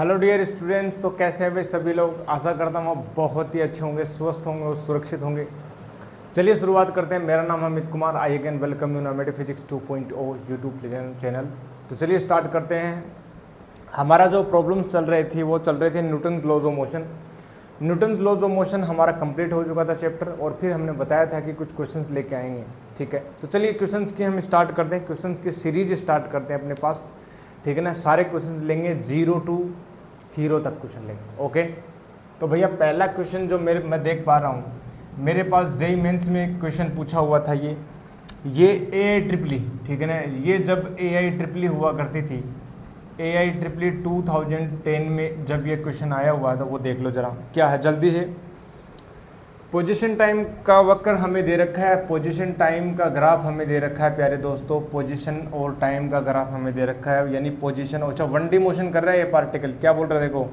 Hello dear students. तो कैसे हैं भाई सभी लोग। आशा करता हूँ आप बहुत ही अच्छे होंगे, स्वस्थ होंगे और सुरक्षित होंगे। चलिए शुरुआत करते हैं। मेरा नाम है Amit Kumar. I again welcome you mathematics 2.0 YouTube channel. तो चलिए स्टार्ट करते हैं। हमारा जो प्रॉब्लम्स चल रहे थी वो चल रहे थे Newton's laws of motion. Newton's laws of motion हमारा कंप्लीट हो चुका था चैप्टर, और फिर हमने बताया था कि कुछ क्वेश्चंस लेके आएंगे। ठीक है, तो चलिए क्वेश्चंस की हम स्टार्ट करते हैं। क्वेश्चंस की सीरीज स्टार्ट करते हैं अपने पास। ठीक है ना, सारे क्वेश्चंस लेंगे 0 to हीरो तक क्वेश्चन लेंगे। ओके, तो भैया पहला क्वेश्चन जो मैं देख पा रहा हूँ, मेरे पास जेई मेंस में क्वेश्चन पूछा हुआ था। ये AI ट्रिपली, ठीक है ना, ये जब AI ट्रिपली हुआ करती थी, AI ट्रिपली 2010 में जब ये क्वेश्चन आया हुआ था, वो देख लो जरा क्या है जल्दी से। पोजीशन टाइम का वक्र हमें दे रखा है, पोजीशन टाइम का ग्राफ हमें दे रखा है प्यारे दोस्तों, पोजीशन और टाइम का ग्राफ हमें दे रखा है, यानी पोजीशन। अच्छा, 1D मोशन कर रहा है ये पार्टिकल, क्या बोल रहा है देखो,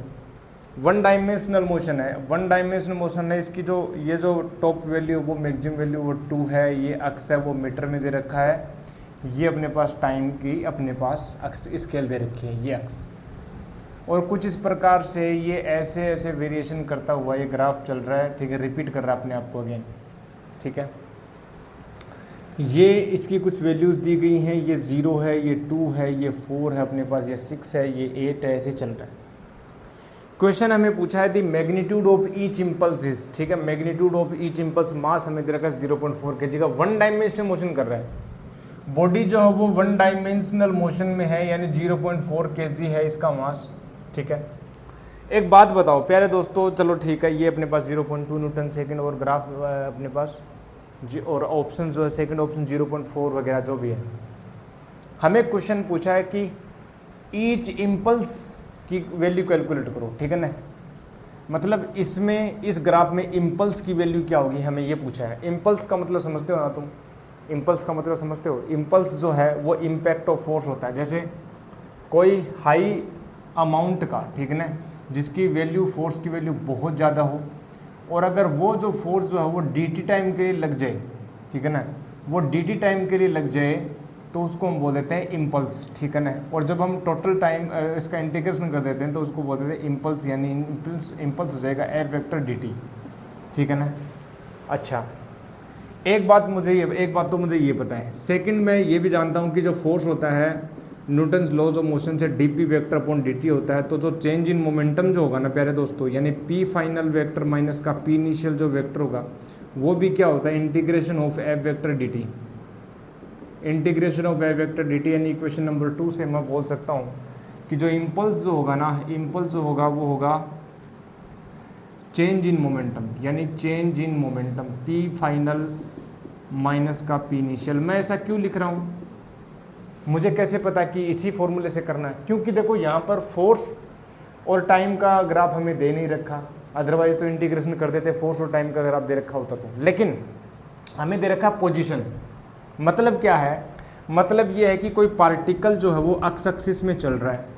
1 डायमेंशनल मोशन है। 1 डायमेंशनल मोशन है, इसकी जो ये जो टॉप वैल्यू वो मैक्सिमम वैल्यू वो 2 है, ये अक्स है वो मीटर में दे रखा है, ये अपने पास टाइम की अपने पास अक्स स्केल दे रखी है, ये अक्स। और कुछ इस प्रकार से ये ऐसे ऐसे वेरिएशन करता हुआ ये ग्राफ चल रहा है। ठीक है, रिपीट कर रहा है अपने आप को अगेन। ठीक है, ये इसकी कुछ वैल्यूज़ दी गई हैं, ये 0 है, ये 2 है, ये 4 है अपने पास, ये 6 है, ये 8 है, ऐसे चल रहा है। क्वेश्चन हमें पूछा है दी magnitude of each impulse is. ठीक है, मैग्नीट्यूड ऑफ ईच इम्पल्स, मास हमें दे रखा है 0.4 kg का, 1 डायमेंशनल मोशन कर रहा है। बॉडी जो है वो 1 डायमेंशनल मोशन में है, यानी 0.4 kg है इसका मास। ठीक है, एक बात बताओ प्यारे दोस्तों, चलो ठीक है, ये अपने पास 0.2 न्यूटन सेकंड और ग्राफ अपने पास जी, और ऑप्शन जो है सेकंड ऑप्शन 0.4 वगैरह जो भी है। हमें क्वेश्चन पूछा है कि ईच इम्पल्स की वैल्यू कैलकुलेट करो। ठीक है ना, मतलब इसमें इस ग्राफ में इम्पल्स की वैल्यू क्या होगी, हमें ये पूछा है। इम्पल्स का मतलब समझते हो ना तुम, इम्पल्स का मतलब समझते हो। इम्पल्स जो है वो इम्पैक्ट ऑफ फोर्स होता है। जैसे कोई हाई अमाउंट का, ठीक है ना, जिसकी वैल्यू फोर्स की वैल्यू बहुत ज़्यादा हो, और अगर वो जो फोर्स जो है वो dt टाइम के लिए लग जाए, ठीक है ना, वो dt टाइम के लिए लग जाए, तो उसको हम बोल देते हैं इम्पल्स। ठीक है ना, और जब हम टोटल टाइम इसका इंटीग्रेशन कर देते हैं तो उसको बोल देते हैं इम्पल्स, यानी इम्पल्स हो जाएगा F वेक्टर dt। ठीक है ना। अच्छा, एक बात तो मुझे ये पता है, सेकंड मैं ये भी जानता हूँ कि जो फोर्स होता है न्यूटन्स लॉज ऑफ मोशन से dp वेक्टर अपॉन dt होता है, तो जो चेंज इन मोमेंटम जो होगा ना प्यारे दोस्तों, यानी p फाइनल वेक्टर माइनस का p इनिशियल जो वेक्टर होगा, वो भी क्या होता है, integration of f vector dt। Integration of f vector dt, यानी इक्वेशन नंबर 2 से मैं बोल सकता हूँ कि जो इम्पल्स जो होगा ना, इम्पल्स जो होगा वो होगा चेंज इन मोमेंटम, यानी change in momentum p final minus का p इनिशियल। मैं ऐसा क्यों लिख रहा हूँ, मुझे कैसे पता कि इसी फॉर्मूले से करना है, क्योंकि देखो यहाँ पर फोर्स और टाइम का ग्राफ हमें दे नहीं रखा, अदरवाइज तो इंटीग्रेशन कर देते, फोर्स और टाइम का ग्राफ दे रखा होता तो। लेकिन हमें दे रखा पोजीशन। मतलब क्या है, मतलब ये है कि कोई पार्टिकल जो है वो एक्स एक्सिस में चल रहा है।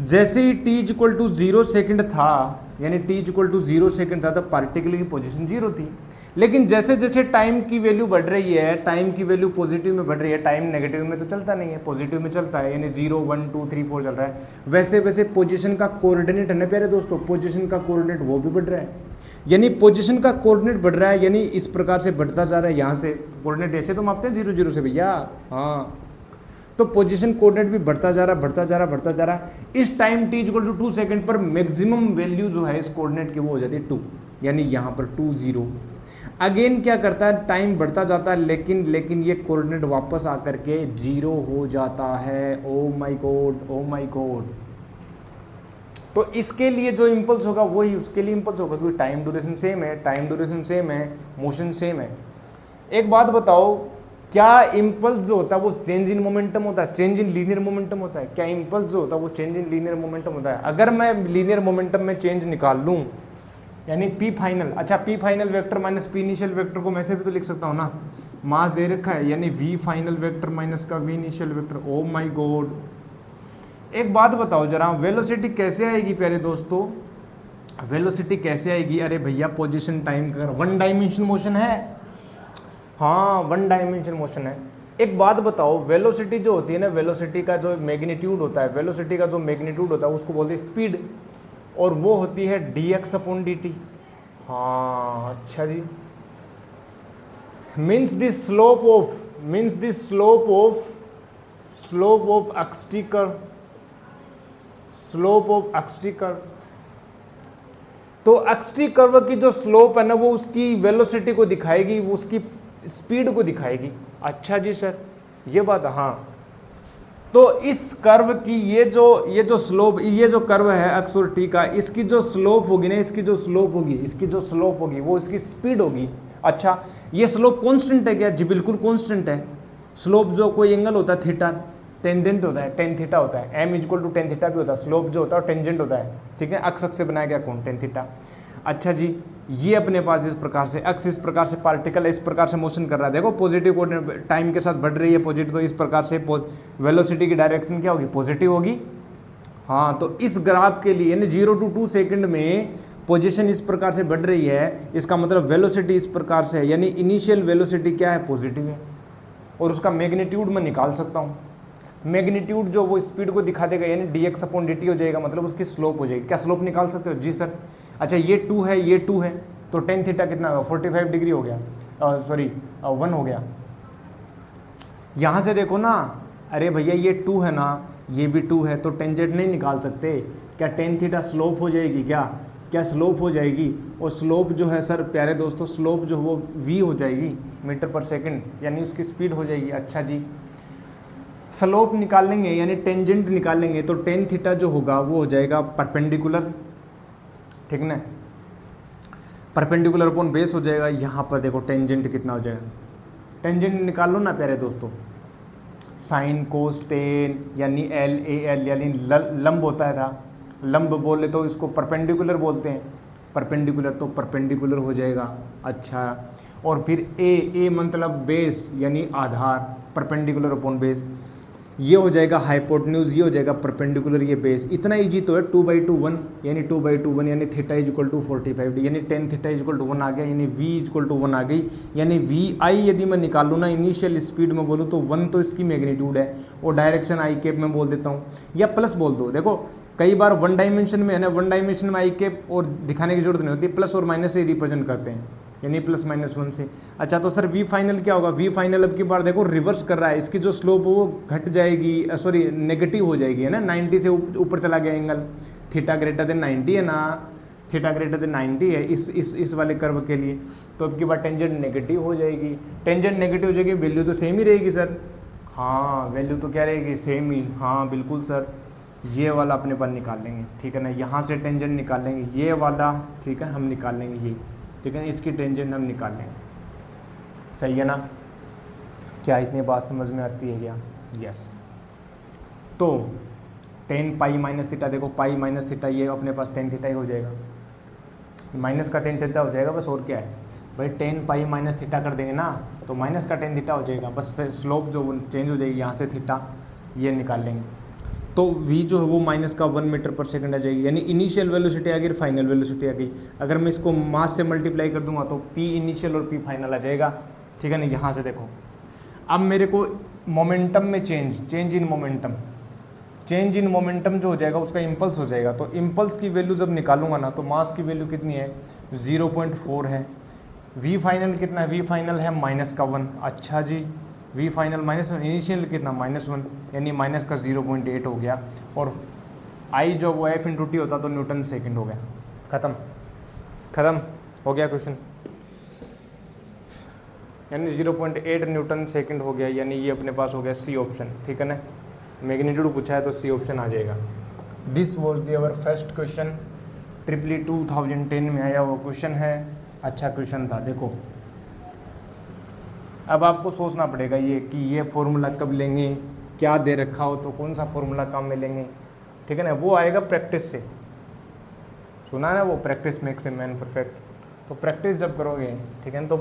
जैसे ही t इक्वल टू 0 सेकेंड था, यानी t इक्वल टू 0 सेकेंड था, तो पार्टिकल की पोजीशन 0 थी। लेकिन जैसे जैसे टाइम की वैल्यू बढ़ रही है, टाइम की वैल्यू पॉजिटिव में बढ़ रही है, टाइम नेगेटिव में तो चलता नहीं है, पॉजिटिव में चलता है, यानी 0 1 2 3 4 चल रहा है। वैसे वैसे पोजीशन का कोऑर्डिनेट है ना प्यारे दोस्तों, पोजीशन का कोऑर्डिनेट वो भी बढ़ रहा है, यानी पोजीशन का कोऑर्डिनेट बढ़ रहा है, यानी इस प्रकार से बढ़ता जा रहा है। यहाँ से कोऑर्डिनेट ऐसे तो मापते हैं 0 0 से भैया, हाँ, तो पोजीशन कोऑर्डिनेट भी बढ़ता जा रहा है, बढ़ता जा रहा है, बढ़ता जा रहा है। इस time t equal to 2 second पर मैक्सिमम वैल्यू जो है इस कोऑर्डिनेट की वो हो जाती है 2, यानी यहाँ पर 2 0। अगेन क्या करता है, टाइम बढ़ता जाता है, लेकिन ये कोऑर्डिनेट वापस आकर के 0 हो जाता है। Oh my God, oh my God. तो इसके लिए जो इम्पल्स होगा वही उसके लिए इम्पल्स होगा, क्योंकि टाइम ड्यूरेशन सेम है, टाइम ड्यूरेशन सेम है, मोशन सेम है। एक बात बताओ, क्या इम्पल्स जो होता है वो चेंज इन मोमेंटम होता है, चेंज इन लीनियर मोमेंटम होता है? क्या इम्पल्स जो होता है वो चेंज इन लीनियर मोमेंटम होता है? अगर मैं लीनियर मोमेंटम में चेंज निकाल लूँ, यानी p फाइनल, अच्छा p final vector minus p initial vector को मैं से भी तो लिख सकता हूँ ना, मास दे रखा है, यानी v फाइनल वेक्टर माइनस का v initial vector. Oh my God, एक बात बताओ जरा, वेलोसिटी कैसे आएगी प्यारे दोस्तों, वेलोसिटी कैसे आएगी? अरे भैया पोजीशन टाइम का 1 डायमेंशनल मोशन है, हाँ 1 डायमेंशनल मोशन है, एक बात बताओ, वेलोसिटी जो होती है ना, वेलोसिटी का जो मैग्नीट्यूड होता है, वेलोसिटी का जो मैग्नीट्यूड होता है उसको बोलते हैं स्पीड, और वो होती है dx अपॉन dt। हाँ अच्छा जी। Means the slope of, means the slope of XT curve, slope of XT curve. तो एक्सटी कर्व की जो स्लोप है ना वो उसकी वेलोसिटी को दिखाएगी, वो उसकी स्पीड को दिखाएगी। अच्छा जी सर, ये बात, हाँ। तो इस कर्व की ये जो स्लोप, ये जो कर्व है एक्स और टी का, इसकी जो स्लोप होगी ना, इसकी जो स्लोप होगी वो इसकी स्पीड होगी। अच्छा, ये स्लोप कांस्टेंट है क्या? जी बिल्कुल कांस्टेंट है। स्लोप जो कोई एंगल होता है थीटा, टेंजेंट होता है, टेन थीटा होता है, m equal to ten theta भी होता है। स्लोप जो होता है टेंजेंट होता है, ठीक है, अक्स से बनाया गया कोण टेन थीटा। अच्छा जी, ये अपने पास इस प्रकार से अक्स, इस प्रकार से पार्टिकल इस प्रकार से मोशन कर रहा है। देखो पॉजिटिव कोऑर्डिनेट टाइम के साथ बढ़ रही है पॉजिटिव, तो इस प्रकार से वेलोसिटी की डायरेक्शन क्या होगी? पॉजिटिव होगी। हाँ, तो इस ग्राफ के लिए यानी 0 to 2 सेकंड में पोजीशन इस प्रकार से बढ़ रही है, इसका मतलब वेलोसिटी इस प्रकार से है, यानी इनिशियल वेलोसिटी क्या है? पॉजिटिव है। और उसका मैग्नीट्यूड मैं निकाल सकता हूँ। मैग्नीट्यूड जो वो स्पीड को दिखा देगा, यानी dx अपॉन dt हो जाएगा, मतलब उसकी स्लोप हो जाएगी। क्या स्लोप निकाल सकते हो? जी सर। अच्छा, ये 2 है, ये 2 है, तो टेन थीटा कितना होगा? 45 डिग्री हो गया, सॉरी 1 हो गया। यहाँ से देखो ना, अरे भैया ये 2 है ना, ये भी 2 है, तो टेंजेंट नहीं निकाल सकते क्या? टेन थीटा स्लोप हो जाएगी क्या स्लोप हो जाएगी? और स्लोप जो है सर प्यारे दोस्तों, स्लोप जो वो v हो जाएगी मीटर पर सेकंड, यानी उसकी स्पीड हो जाएगी। अच्छा जी, स्लोप निकालेंगे यानी टेंजेंट निकालेंगे, तो टेन थीटा जो होगा वो हो जाएगा परपेंडिकुलर, ठीक ना, परपेंडिकुलर अपॉन बेस हो जाएगा। यहाँ पर देखो टेंजेंट कितना हो जाएगा, टेंजेंट निकाल लो ना प्यारे दोस्तों, साइन कोस टेन, यानी एल ए एल, यानी लंब होता है था, लंब बोले तो इसको परपेंडिकुलर बोलते हैं, परपेंडिकुलर, तो परपेंडिकुलर हो जाएगा। अच्छा, और फिर ए मतलब बेस यानी आधार, परपेंडिकुलर अपॉन बेस, ये हो जाएगा हाइपोटेन्यूज, ये हो जाएगा परपेंडिकुलर, ये बेस। इतना इजी तो है, 2/2 1, यानी 2/2 1, यानी थीटा इज इक्वल टू 45, यानी ten theta is equal to 1 आ गया, यानी v इज इक्वल टू 1 आ गई। यानी वी आई यदि मैं निकालूँ ना, इनिशियल स्पीड में बोलूँ तो 1 तो इसकी मैग्नीट्यूड है, और डायरेक्शन आई कैप में बोल देता हूँ, या प्लस बोल दो। देखो कई बार वन डायमेंशन में है ना, वन डायमेंशन में आई कैप और दिखाने की जरूरत नहीं होती, प्लस और माइनस से रिप्रेजेंट करते हैं, यानी +-1 से। अच्छा, तो सर वी फाइनल क्या होगा? वी फाइनल अब की बार देखो रिवर्स कर रहा है, इसकी जो स्लोप वो घट जाएगी, सॉरी नेगेटिव हो जाएगी, है ना, 90 से ऊपर चला गया एंगल, थीटा ग्रेटर देन 90 है ना, थीटा ग्रेटर देन 90 है इस वाले कर्व के लिए, तो अब की बार टेंजेंट नेगेटिव हो जाएगी। टेंजेंट नेगेटिव हो जाएगी, वैल्यू तो सेम ही रहेगी सर। हाँ, वैल्यू तो क्या रहेगी? सेम ही। हाँ बिल्कुल सर, ये वाला अपने पास निकाल लेंगे, ठीक है ना, यहाँ से टेंजेंट निकाल लेंगे, ये वाला, ठीक है, हम निकाल लेंगे ये, ठीक है, इसकी टेंजेंट हम निकाल लेंगे। सही है ना? क्या इतनी बात समझ में आती है क्या? यस। तो टेन पाई माइनस थीटा, देखो पाई माइनस थीटा, ये अपने पास टेन थीटा ही हो जाएगा, माइनस का टेन थीटा हो जाएगा बस, और क्या है भाई, टेन पाई माइनस थीटा कर देंगे ना, तो माइनस का टेन थीटा हो जाएगा बस, स्लोप जो चेंज हो जाएगी, यहाँ से थीटा ये निकाल लेंगे, तो v जो है वो माइनस का 1 मीटर पर सेकंड आ जाएगी, यानी इनिशियल वेलोसिटी आ गई, फाइनल वेलोसिटी आ गई। अगर मैं इसको मास से मल्टीप्लाई कर दूंगा तो p इनिशियल और p फाइनल आ जाएगा, ठीक है ना। यहाँ से देखो, अब मेरे को मोमेंटम में चेंज इन मोमेंटम जो हो जाएगा उसका इम्पल्स हो जाएगा, तो इम्पल्स की वैल्यू जब निकालूंगा ना, तो मास की वैल्यू कितनी है? 0.4 है। v फाइनल कितना है? v फाइनल है -1। अच्छा जी, v फाइनल -1, इनिशियल कितना? -1, यानी माइनस का 0.8 हो गया, और i जो वो f × t होता तो न्यूटन सेकंड हो गया। खत्म हो गया क्वेश्चन, यानी 0.8 न्यूटन सेकंड हो गया, यानी ये अपने पास हो गया सी ऑप्शन, ठीक है ना। मैग्नीट्यूड पूछा है तो सी ऑप्शन आ जाएगा। This was the first question, 2010 में आया वो क्वेश्चन है, अच्छा क्वेश्चन था। देखो अब आपको सोचना पड़ेगा ये कि ये फॉर्मूला कब लेंगे, क्या दे रखा हो तो कौन सा फॉर्मूला काम में लेंगे, ठीक है ना, वो आएगा प्रैक्टिस से। सुना है ना वो, practice makes a man perfect, तो प्रैक्टिस जब करोगे, ठीक है ना, तो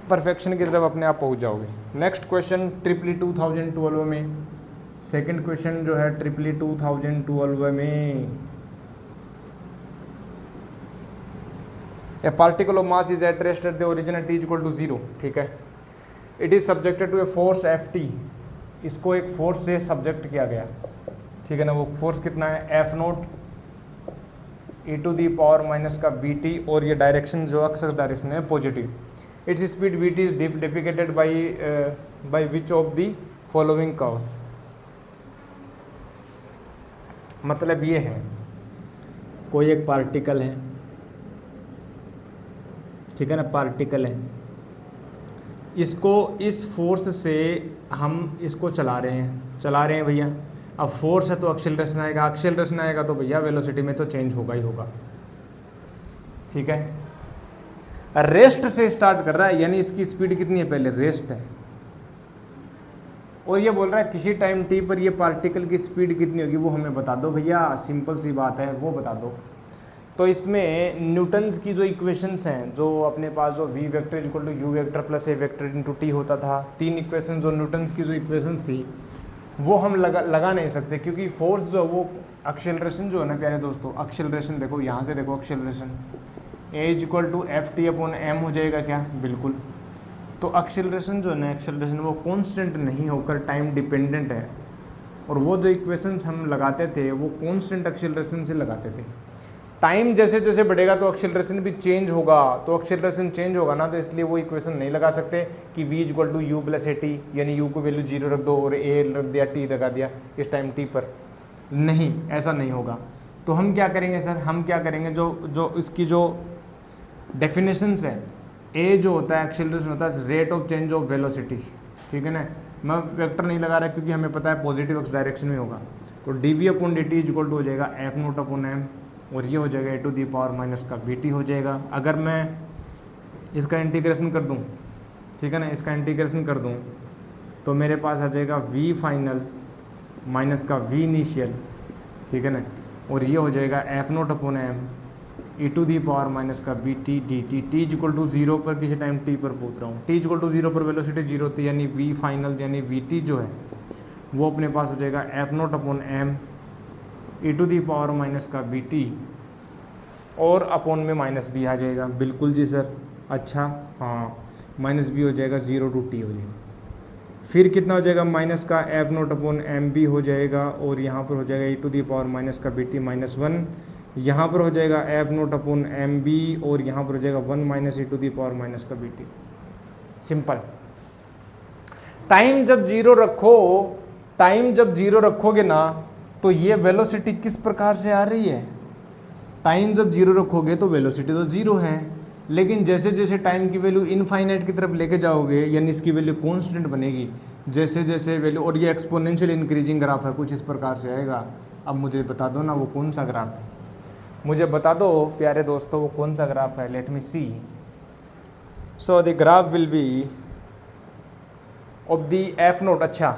परफेक्शन की तरफ अपने आप पहुंच जाओगे। नेक्स्ट क्वेश्चन 2012 में, सेकंड क्वेश्चन जो है 2012 में, a particle of mass is at rest at the origin at t = 0, ठीक है। It is subjected to a force Ft, इसको एक फोर्स से सब्जेक्ट किया गया, ठीक है ना। वो फोर्स कितना है, F0 e to the power minus का Bt, और ये डायरेक्शन जो अक्सर डायरेक्शन है positive. Its speed Vt is depicted by which of the following curves. मतलब ये है, कोई एक पार्टिकल है, ठीक है ना, पार्टिकल है, इसको इस फोर्स से हम इसको चला रहे हैं भैया। अब फोर्स है तो एक्सेलरेशन आएगा, एक्सेलरेशन आएगा तो भैया वेलोसिटी में तो चेंज होगा ही होगा, ठीक है। रेस्ट से स्टार्ट कर रहा है, यानी इसकी स्पीड कितनी है, पहले रेस्ट है, और ये बोल रहा है किसी टाइम टी पर ये पार्टिकल की स्पीड कितनी होगी वो हमें बता दो भैया, सिंपल सी बात है, वो बता दो। तो इसमें न्यूटन्स की जो इक्वेशंस हैं, जो अपने पास जो v vector equal to u vector plus a vector into t होता था, 3 इक्वेशन जो न्यूटन्स की जो इक्वेशंस थी वो हम लगा नहीं सकते, क्योंकि फोर्स जो वो एक्सेलरेशन जो है ना प्यारे दोस्तों, एक्सेलरेशन देखो यहाँ से देखो, acceleration a equal to Ft upon m हो जाएगा क्या, बिल्कुल। तो एक्सेलरेशन जो है ना, एक्सेलरेशन वो कांस्टेंट नहीं होकर टाइम डिपेंडेंट है, और वो जो इक्वेशंस हम लगाते थे वो कांस्टेंट एक्सेलरेशन से लगाते थे। टाइम जैसे जैसे बढ़ेगा तो एक्सेलरेशन भी चेंज होगा, तो एक्सेलरेशन चेंज होगा ना, तो इसलिए वो इक्वेशन नहीं लगा सकते कि v equal to u plus a t, यानी u को वैल्यू 0 रख दो और a रख दिया, t लगा दिया इस टाइम t पर, नहीं, ऐसा नहीं होगा। तो हम क्या करेंगे सर, हम क्या करेंगे, जो इसकी जो डेफिनेशंस है, a जो होता है एक्सेलरेशन होता है rate of change of velocity, ठीक है ना। मैं वेक्टर नहीं लगा रहा क्योंकि हमें पता है पॉजिटिव एक्स डायरेक्शन में होगा, तो dv upon dt equal to हो जाएगा F0 अपॉन m, और ये हो जाएगा e to the power minus का Bt हो जाएगा। अगर मैं इसका इंटीग्रेशन कर दूं, ठीक है ना, इसका इंटीग्रेशन कर दूं तो मेरे पास आ जाएगा v फाइनल माइनस का v इनिशियल, ठीक है ना, और ये हो जाएगा F0 upon m e to the power minus का Bt dt, t equal to 0 पर किसी टाइम t पर पूछ रहा हूँ, t इक्वल टू 0 पर वेलोसिटी 0 होती है, यानी v फाइनल यानी Vt जो है वो अपने पास हो जाएगा F0 upon m e to the power minus का Bt, और अपॉन में माइनस बी आ जाएगा, बिल्कुल जी सर, अच्छा हाँ, माइनस बी हो जाएगा 0 टू t हो जाएगा। फिर कितना हो जाएगा, माइनस का F0 अपॉन एम बी हो जाएगा, और यहाँ पर हो जाएगा e to the power minus का Bt माइनस 1, यहाँ पर हो जाएगा F0 अपॉन एम बी, और यहाँ पर हो जाएगा 1 minus e to the power minus का Bt। सिंपल। टाइम जब 0 रखो, टाइम जब 0 रखोगे ना, तो ये वेलोसिटी किस प्रकार से आ रही है, टाइम जब 0 रखोगे तो वेलोसिटी तो 0 है, लेकिन जैसे जैसे टाइम की वैल्यू इनफाइनाइट की तरफ लेके जाओगे, यानी इसकी वैल्यू कांस्टेंट बनेगी, जैसे जैसे वैल्यू, और ये एक्सपोनेंशियल इंक्रीजिंग ग्राफ है, कुछ इस प्रकार से आएगा। अब मुझे बता दो ना वो कौन सा ग्राफ है, मुझे बता दो प्यारे दोस्तों वो कौन सा ग्राफ है, let me see. So the graph will be of the F0, अच्छा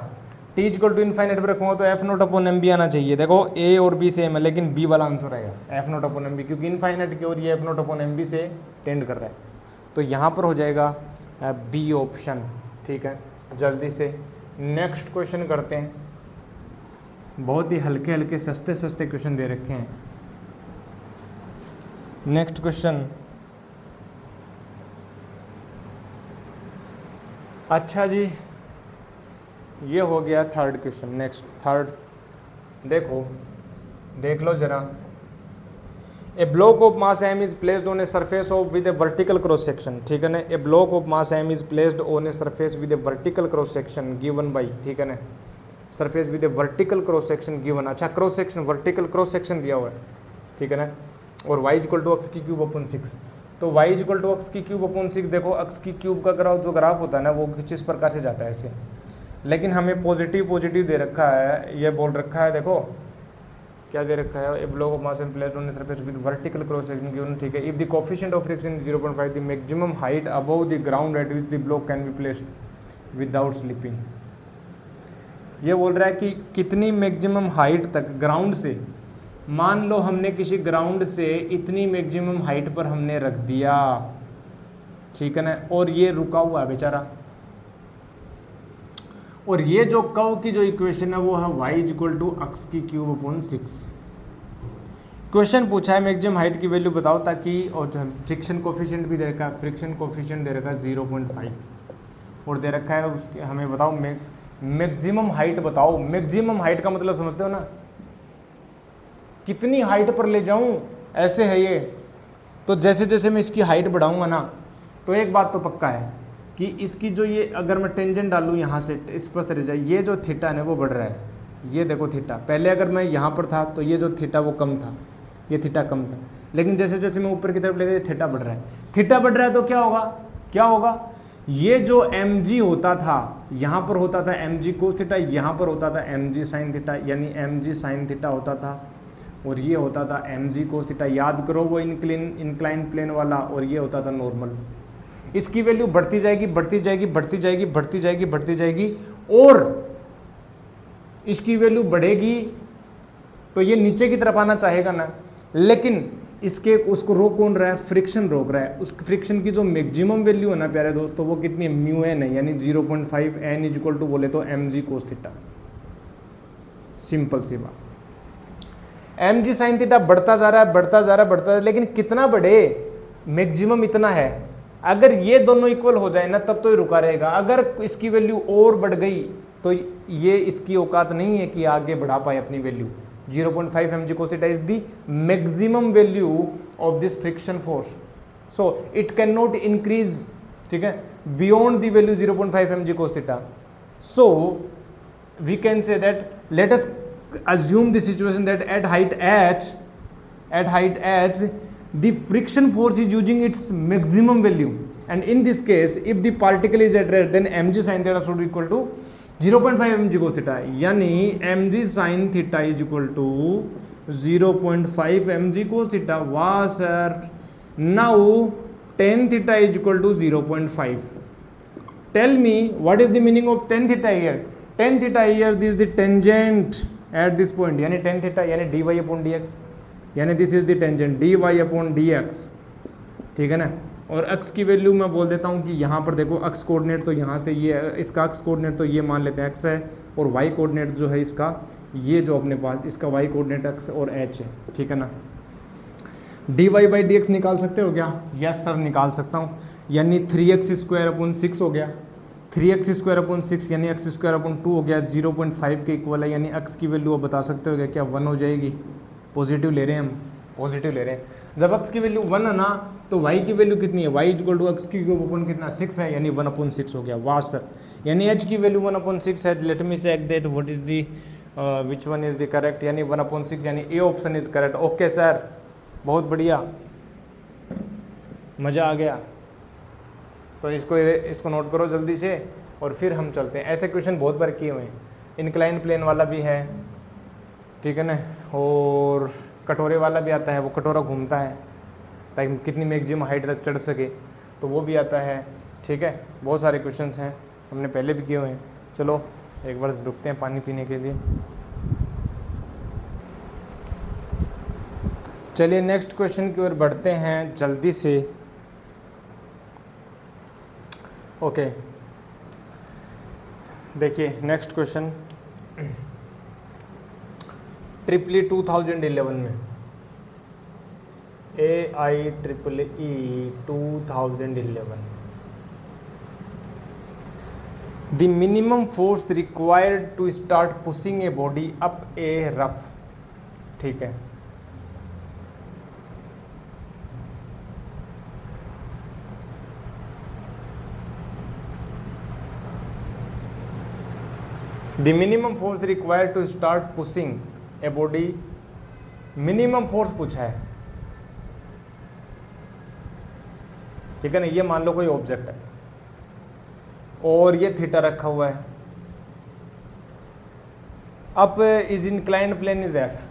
t इक्वल टू इनफाइनाइट पर रखूँगा तो F0 अपॉन एम बी आना चाहिए, देखो a और b सेम है, लेकिन b वाला आंसर आएगा F0 अपॉन एम बी, क्योंकि इनफाइनाइट की ओर ये F0 अपॉन एम बी से टेंड कर रहा है, तो यहाँ पर हो जाएगा b ऑप्शन, ठीक है। जल्दी से नेक्स्ट क्वेश्चन करते हैं, बहुत ही हल्के हल्के सस्ते सस्ते क्वेश्चन दे रखे हैं। नेक्स्ट क्वेश्चन, अच्छा जी ये हो गया थर्ड क्वेश्चन। नेक्स्ट थर्ड देखो, देख लो जरा। A block of mass m is placed on a surface of with a vertical cross section, ठीक है ना। A block of mass m is placed on a surface with a vertical cross section given by, ठीक है ना, surface with a vertical cross section given, अच्छा cross section vertical cross section दिया हुआ है, ठीक है ना, और y इक्वल टू एक्स की क्यूब अपॉन 6, तो y इक्वल टू एक्स की क्यूब अपॉन 6, देखो एक्स की क्यूब का ग्राफ जो ग्राफ होता है ना वो कुछ इस प्रकार से जाता है ऐसे, लेकिन हमें पॉजिटिव दे रखा है, ये बोल रखा है, देखो क्या दे रखा है, a block of mass placed on surface with vertical cross section given, ठीक है। If the coefficient of friction is 0.5, the maximum height above the ground at which the block can be placed without slipping. ये बोल रहा है कि कितनी maximum height तक ground से, मान लो हमने किसी ग्राउंड से इतनी मैक्सिमम हाइट पर हमने रख दिया, ठीक है ना, और ये रुका हुआ है बेचारा, और ये जो कर्व की जो इक्वेशन है वो है y इक्वल टू एक्स की क्यूब अपॉन 6। क्वेश्चन पूछा है मैक्सिमम हाइट की वैल्यू बताओ, ताकि, और फ्रिक्शन कोफिशिएंट भी दे रखा है, फ्रिक्शन कोफिशिएंट दे रखा है 0.5, और दे रखा है उसके, हमें बताओ मैक्सिमम हाइट बताओ। मैक्सिमम हाइट का मतलब समझते हो ना, कितनी हाइट पर ले जाऊं, ऐसे है ये। तो जैसे जैसे मैं इसकी हाइट बढ़ाऊंगा ना, तो एक बात तो पक्का है कि इसकी जो ये, अगर मैं टेंजेंट डालूं यहाँ से इस पर चले जाए, ये जो थीटा है वो बढ़ रहा है। ये देखो थीटा, पहले अगर मैं यहाँ पर था तो ये जो थीटा वो कम था, ये थीटा कम था, लेकिन जैसे जैसे मैं ऊपर की तरफ ले गया थीटा बढ़ रहा है। थीटा बढ़ रहा है तो क्या होगा, क्या होगा, ये जो mg होता था, यहाँ पर होता था mg कोस थीटा, यहाँ पर होता था mg साइन थीटा, यानी mg साइन थीटा होता था, और ये होता था mg कोस थीटा। याद करो वो इंक्लाइन प्लेन वाला, और ये होता था नॉर्मल। इसकी वैल्यू बढ़ती जाएगी बढ़ती जाएगी बढ़ती जाएगी बढ़ती जाएगी बढ़ती जाएगी, और इसकी वैल्यू बढ़ेगी तो ये नीचे की तरफ आना चाहेगा ना, लेकिन इसके उसको रोक कौन रहा है, फ्रिक्शन रोक रहा है। उस फ्रिक्शन की जो मैक्सिमम वैल्यू है ना प्यारे दोस्तों, वो कितनी है, म्यू एन है, यानी 0.5 n इक्वल टू बोले तो mg कोस थीटा। सिंपल सी बात। mg साइन थीटा बढ़ता जा रहा है बढ़ता जा रहा है बढ़ता जा रहा है, लेकिन कितना बढ़े, मैक्सिमम इतना है। अगर ये दोनों इक्वल हो जाए ना तब तो ये रुका रहेगा। अगर इसकी वैल्यू और बढ़ गई तो ये इसकी औकात नहीं है कि आगे बढ़ा पाए अपनी value. 0.5 mg cos theta is the maximum value of this friction force, so it cannot increase, ठीक है, beyond the value 0.5 mg cos theta. So we can say that, let us assume the situation that at height h the friction force is using its maximum value, and in this case if the particle is at rest, then mg sin theta should be equal to 0.5 mg cos theta, यानी mg sin theta is equal to 0.5 mg cos theta. वाह sir, now tan theta is equal to 0.5. Tell me what is the meaning of tan theta here? Tan theta here, this is the tangent at this point, यानी tan theta यानी dy upon dx, यानी this is the tangent dy upon dx, ठीक है ना। और अक्स की value मैं बोल देता हूँ कि यहाँ पर देखो अक्स कोऑर्डिनेट तो यहाँ से ये, इसका अक्स कोऑर्डिनेट तो ये मान लेते हैं x है, और वाई कोऑर्डिनेट जो है इसका, ये जो अपने पास इसका वाई कोऑर्डिनेट x और h है, ठीक है ना। dy बाई dx निकाल सकते हो क्या? यस सर निकाल सकता हूँ, यानी 3x स्क्वायर अपॉन 6 हो गया, 3x स्क्वायर अपॉन 6 यानी x स्क्वायर अपॉन 2 हो गया, 0.5 के इक्वल है, यानी x की वैल्यू आप बता सकते हो क्या 1 हो जाएगी। पॉजिटिव ले रहे हैं हम, पॉजिटिव ले रहे हैं। जब x की वैल्यू 1 है ना तो y की वैल्यू कितनी है, y इक्वल टू x की अपॉन कितना 6 है, यानी 1/6 हो गया। वाह सर, यानी h की वैल्यू 1/6 है। Let me check that what is the which one is the correct, यानी 1/6, यानी a option is correct. Okay sir, बहुत बढ़िया, मज़ा आ गया। तो इसको नोट करो जल्दी से, और फिर हम चलते हैं। ऐसे क्वेश्चन बहुत बार किए हुए हैं, इंक्लाइन प्लेन वाला भी है, ठीक है ना, और कटोरे वाला भी आता है, वो कटोरा घूमता है ताकि कितनी मैक्सिमम हाइट तक चढ़ सके, तो वो भी आता है, ठीक है। बहुत सारे क्वेश्चंस हैं, हमने पहले भी किए हुए हैं। चलो एक बार रुकते हैं पानी पीने के लिए। चलिए नेक्स्ट क्वेश्चन की ओर बढ़ते हैं जल्दी से। ओके, देखिए नेक्स्ट क्वेश्चन ट्रिपली 2011 में, AIEEE 2011, the minimum force required to start pushing a body up a rough, ठीक है। The minimum force required to start pushing a body, minimum force पूछा है, ठीक है ना। ये मान लो कोई ऑब्जेक्ट है और ये थीटा रखा हुआ है, अब is inclined plane is F,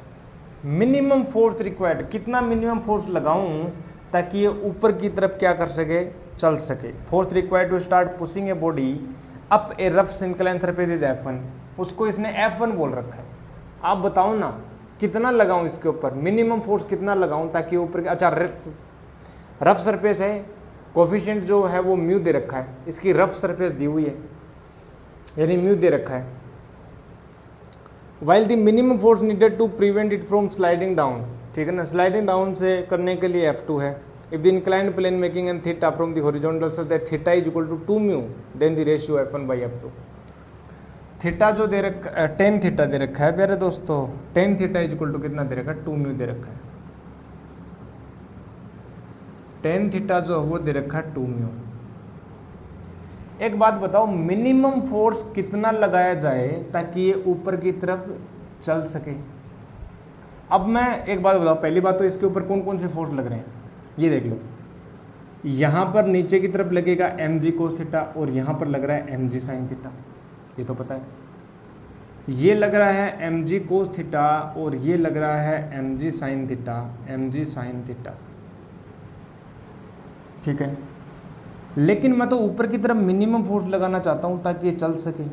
minimum force required, कितना मिनिमम फोर्स लगाऊं ताकि ये ऊपर की तरफ क्या कर सके, चल सके। Force required to start pushing a body up a rough incline surface is F1, उसको इसने F1 बोल रखा है। आप बताओ ना कितना लगाऊं इसके ऊपर, मिनिमम फोर्स कितना लगाऊं ताकि ऊपर, अच्छा रफ सरफेस है, कोफिशिएंट जो है वो म्यू दे रखा है, इसकी रफ सरफेस दी हुई है यानी म्यू दे रखा है। While the minimum force needed to prevent it from sliding down, ठीक है ना, स्लाइडिंग डाउन से करने के लिए F2 है। If the inclined plane making an theta from the horizontal such that theta is equal to 2 mu, then the ratio f1 by f2. Theta जो दे रखा टेन थीटा दे रखा है प्यारे दोस्तों, ten theta is equal to कितना दे रखा है, 2 म्यू दे रखा है। टेन थीटा जो है वो दे रखा है 2 म्यू। एक बात बताओ, मिनिमम फोर्स कितना लगाया जाए ताकि ये ऊपर की तरफ चल सके। अब मैं एक बात बताओ, पहली बात तो इसके ऊपर कौन कौन से फोर्स लग रहे हैं ये देख लो। यहां पर नीचे की तरफ लगेगा mg cos थीटा और यहां पर लग रहा है mg sin थीटा, ये तो पता है। ये लग रहा है mg cos थीटा और ये लग रहा है mg sin theta, mg sin theta, ठीक है। लेकिन मैं तो ऊपर की तरफ मिनिमम फोर्स लगाना चाहता हूं ताकि ये चल सके।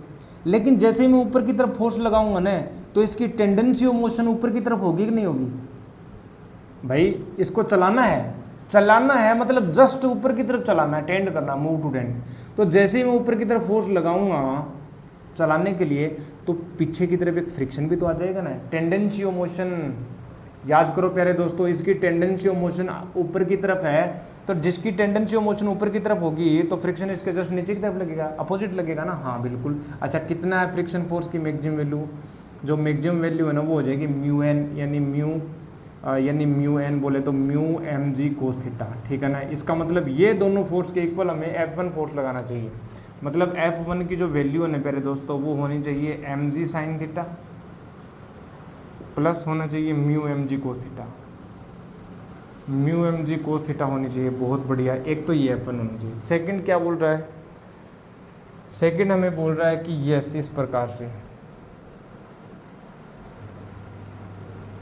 लेकिन जैसे ही मैं ऊपर की तरफ फोर्स लगाऊंगा ना तो इसकी टेंडेंसी ऑफ मोशन ऊपर की तरफ होगी कि नहीं होगी। भाई इसको चलाना है मतलब जस्ट ऊपर की तरफ चलाना है, टेंड करना, मूव टू टेंड। तो जैसे ही मैं ऊपर की तरफ फोर्स लगाऊंगा चलाने के लिए तो पीछे की तरफ एक फ्रिक्शन भी तो आ जाएगा ना, टेंडेंसी ऑफ मोशन। याद करो प्यारे दोस्तों, इसकी टेंडेंसी ऑफ मोशन ऊपर की तरफ है, तो जिसकी टेंडेंसी ऑफ मोशन ऊपर की तरफ होगी तो फ्रिक्शन इसके जस्ट नीचे की तरफ लगेगा, अपोजिट लगेगा ना। हाँ बिल्कुल। अच्छा, कितना है फ्रिक्शन फोर्स की मैक्सिमम वैल्यू? जो मैक्सिमम वैल्यू है ना वो हो जाएगी म्यू एन, यानी म्यू एन बोले तो mu m g cos theta, ठीक है ना। इसका मतलब ये दोनों फोर्स के इक्वल हमें F1 फोर्स लगाना चाहिए। मतलब F1 की जो वैल्यू है ना प्यारे दोस्तों वो होनी चाहिए m g sine theta plus होना चाहिए mu m g cos theta, mu m g cos theta होनी चाहिए। बहुत बढ़िया, एक तो ये F1 होना चाहिए। सेकंड क्या बोल रहा है? सेकंड हमें बोल रहा है कि यस, इस प्रकार से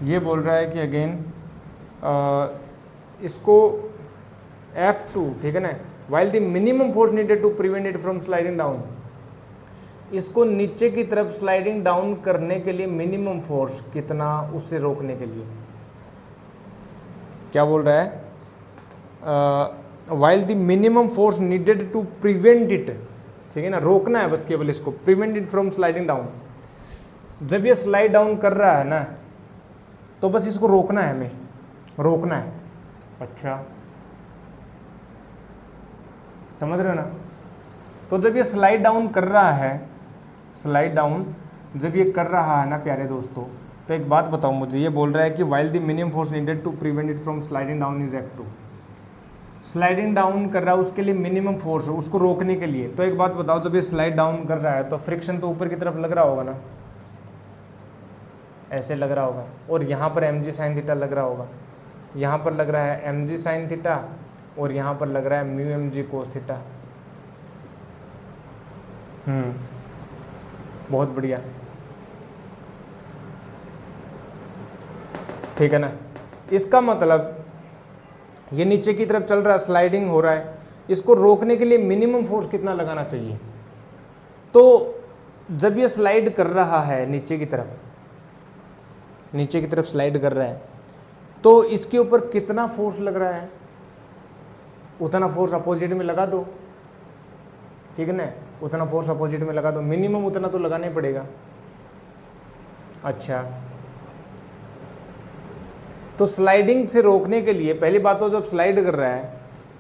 ये बोल रहा है कि अगेन इसको F2, ठीक है ना, while the minimum force needed to prevent it from sliding down. इसको नीचे की तरफ स्लाइडिंग डाउन करने के लिए मिनिमम फोर्स कितना, उससे रोकने के लिए क्या बोल रहा है? While the minimum force needed to prevent it, ठीक है ना, रोकना है बस केवल इसको, prevent it from sliding down. जब ये स्लाइड डाउन कर रहा है ना तो बस इसको रोकना है, हमें रोकना है। अच्छा समझ रहे हो ना। तो जब ये स्लाइड डाउन कर रहा है, स्लाइड डाउन जब ये कर रहा है ना प्यारे दोस्तों, तो एक बात बताओ मुझे, ये बोल रहा है कि while the minimum force needed to prevent it from sliding down is F2। Sliding down कर रहा है उसके लिए मिनिमम फोर्स, उसको रोकने के लिए। तो एक बात बताओ, जब ये स्लाइड डाउन कर रहा है तो फ्रिक्शन तो ऊपर की तरफ लग रहा होगा ना, ऐसे लग रहा होगा, और यहाँ पर एम जी साइन थीटा लग रहा होगा, यहाँ पर लग रहा है एम जी साइन थीटा और यहाँ पर लग रहा है mu m g cos theta. बहुत बढ़िया, ठीक है ना। इसका मतलब ये नीचे की तरफ चल रहा है, स्लाइडिंग हो रहा है, इसको रोकने के लिए मिनिमम फोर्स कितना लगाना चाहिए? तो जब ये स्लाइड कर रहा है नीचे की तरफ, नीचे की तरफ स्लाइड कर रहा है, तो इसके ऊपर कितना फोर्स लग रहा है उतना फोर्स अपोजिट में लगा दो, ठीक है ना, उतना फोर्स अपोजिट में लगा दो, मिनिमम उतना तो लगाना ही पड़ेगा। अच्छा, तो स्लाइडिंग से रोकने के लिए पहली बात तो जब स्लाइड कर रहा है,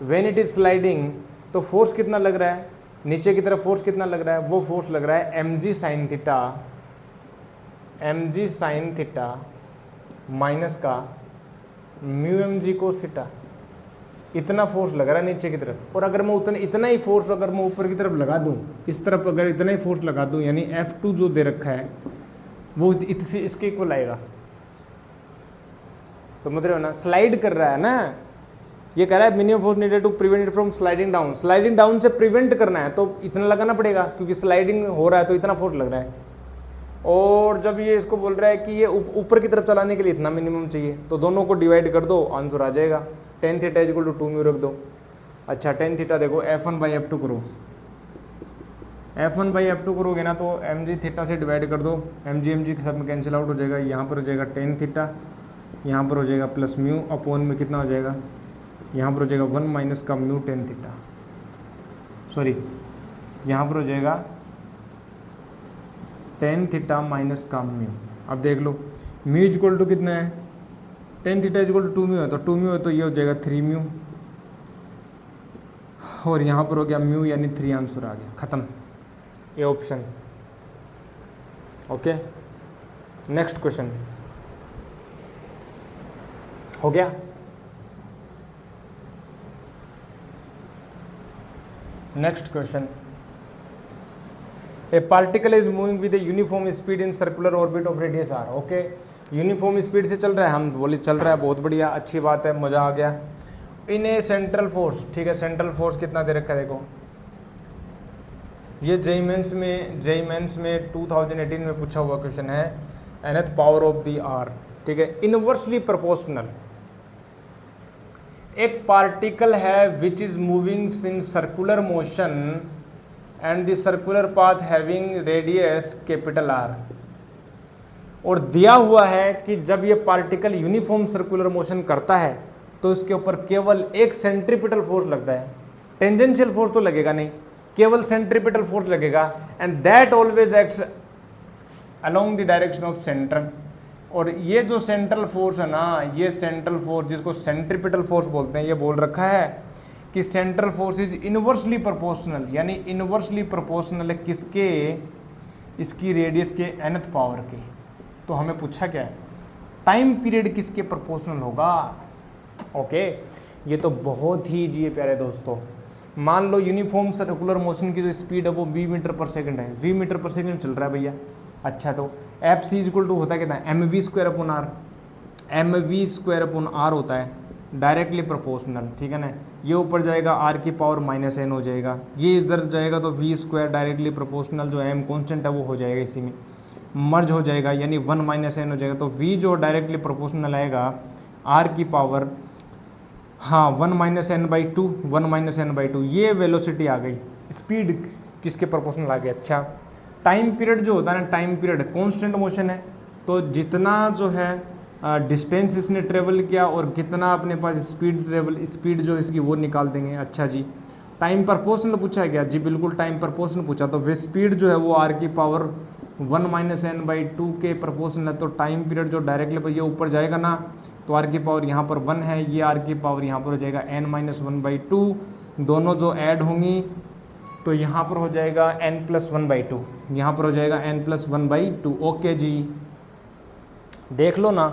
व्हेन इट इज स्लाइडिंग, तो फोर्स कितना लग रहा है नीचे की तरफ, फोर्स कितना लग रहा है? वो फोर्स लग रहा है m g sine theta, m g sine theta minus का mu m g cos theta, इतना फोर्स लग रहा है नीचे की तरफ। और अगर मैं इतना ही फोर्स अगर मैं ऊपर की तरफ लगा दूं, इस तरफ अगर इतना ही फोर्स लगा दूं, यानी F2 जो दे रखा है वो इसके इक्वल आएगा। समझ रहे हो ना, स्लाइड कर रहा है ना, ये कह रहा है minimum force needed to prevent it from sliding down. Sliding down से प्रिवेंट करना है तो इतना लगाना पड़ेगा, क्योंकि स्लाइडिंग हो रहा है तो इतना फोर्स लग रहा है। और जब ये इसको बोल रहा है कि ये ऊपर की तरफ चलाने के लिए इतना मिनिमम चाहिए, तो दोनों को डिवाइड कर दो, आंसर आ जाएगा। Ten theta is equal to 2 mu रख दो। अच्छा, टेन थीटा देखो F1 बाई F2 करो, F1 बाई F2 करोगे ना तो एम जी थीटा से डिवाइड कर दो, एम जी के साथ में कैंसिल आउट हो जाएगा। यहाँ पर हो जाएगा टेन थीटा, यहाँ पर हो जाएगा प्लस म्यू अपॉन में कितना हो जाएगा, यहाँ पर हो जाएगा 1 माइनस का म्यू टेन थीटा, सॉरी यहाँ पर हो जाएगा टेन थीटा माइनस का म्यू। अब देख लो म्यू इज इक्वल टू कितना है, ten theta is equal to 2 mu है, तो 2 म्यू है तो ये हो जाएगा 3 म्यू और यहाँ पर हो गया म्यू यानी 3 आंसर आ गया, ख़त्म, ये ऑप्शन। ओके, नेक्स्ट क्वेश्चन हो गया। Next question, a particle is moving with a uniform speed in circular orbit of radius R. Okay, uniform speed से चल रहा है, हम बोले चल रहा है, बहुत बढ़िया, अच्छी बात है, मजा आ गया। इन ए सेंट्रल फोर्स, ठीक है, सेंट्रल फोर्स कितना दे रखा है देखो, ये जेईई मेंस में 2018 में पूछा हुआ क्वेश्चन है, nth power of the R, ठीक है, इनवर्सली प्रोपोर्शनल। एक पार्टिकल है which is moving in circular motion and the circular path having radius capital R, और दिया हुआ है कि जब ये पार्टिकल यूनिफॉर्म सर्कुलर मोशन करता है तो इसके ऊपर केवल एक सेंट्रीपिटल फोर्स लगता है, टेंजेंशियल फोर्स तो लगेगा नहीं, केवल सेंट्रीपिटल फोर्स लगेगा, and that always acts along the direction of centre. और ये जो सेंट्रल फोर्स है ना, ये सेंट्रल फोर्स जिसको सेंट्रीपिटल फोर्स बोलते हैं, ये बोल रखा है कि central force is inversely proportional, यानी इनवर्सली प्रोपोर्शनल है किसके, इसकी रेडियस के nth पावर के। तो हमें पूछा क्या है, टाइम पीरियड किसके प्रोपोर्शनल होगा। ओके, ये तो बहुत ही इजी है प्यारे दोस्तों। मान लो यूनिफॉर्म सर्कुलर मोशन की जो स्पीड है वो v मीटर पर सेकंड है, v मीटर पर सेकंड चल रहा है भैया। अच्छा, तो एफ सी इक्वल टू होता है कितना, m v square upon R, m v square upon R होता है डायरेक्टली प्रोपोर्शनल, ठीक है ना। ये ऊपर जाएगा आर की पावर -n हो जाएगा, ये इधर जाएगा तो वी स्क्वायर डायरेक्टली प्रोपोर्शनल जो एम कॉन्स्टेंट है वो हो जाएगा, इसी में मर्ज हो जाएगा, यानी 1 -n हो जाएगा। तो v जो डायरेक्टली प्रोपोर्शनल आएगा आर की पावर, हाँ 1 -n/2, 1 -n/2, ये वेलोसिटी आ गई, स्पीड किसके प्रोपोर्शनल आ गई। अच्छा, टाइम पीरियड जो होता है ना, टाइम पीरियड कांस्टेंट मोशन है, तो जितना जो है डिस्टेंस इसने ट्रेवल किया और कितना अपने पास स्पीड जो इसकी वो निकाल देंगे। अच्छा जी, टाइम प्रोपोर्शनल पूछा गया जी, बिल्कुल टाइम प्रोपोर्शनल पूछा, तो वे स्पीड जो है वो आर की पावर 1 -n/2 के प्रोपोर्शनल है। तो टाइम पीरियड जो डायरेक्टली ये ऊपर जाएगा ना, तो आर की पावर यहाँ पर 1 है, ये आर की पावर यहाँ पर हो जाएगा n-1/2, दोनों जो ऐड होंगी तो यहाँ पर हो जाएगा n+1/2, यहाँ पर हो जाएगा n+1/2। ओके जी, देख लो ना,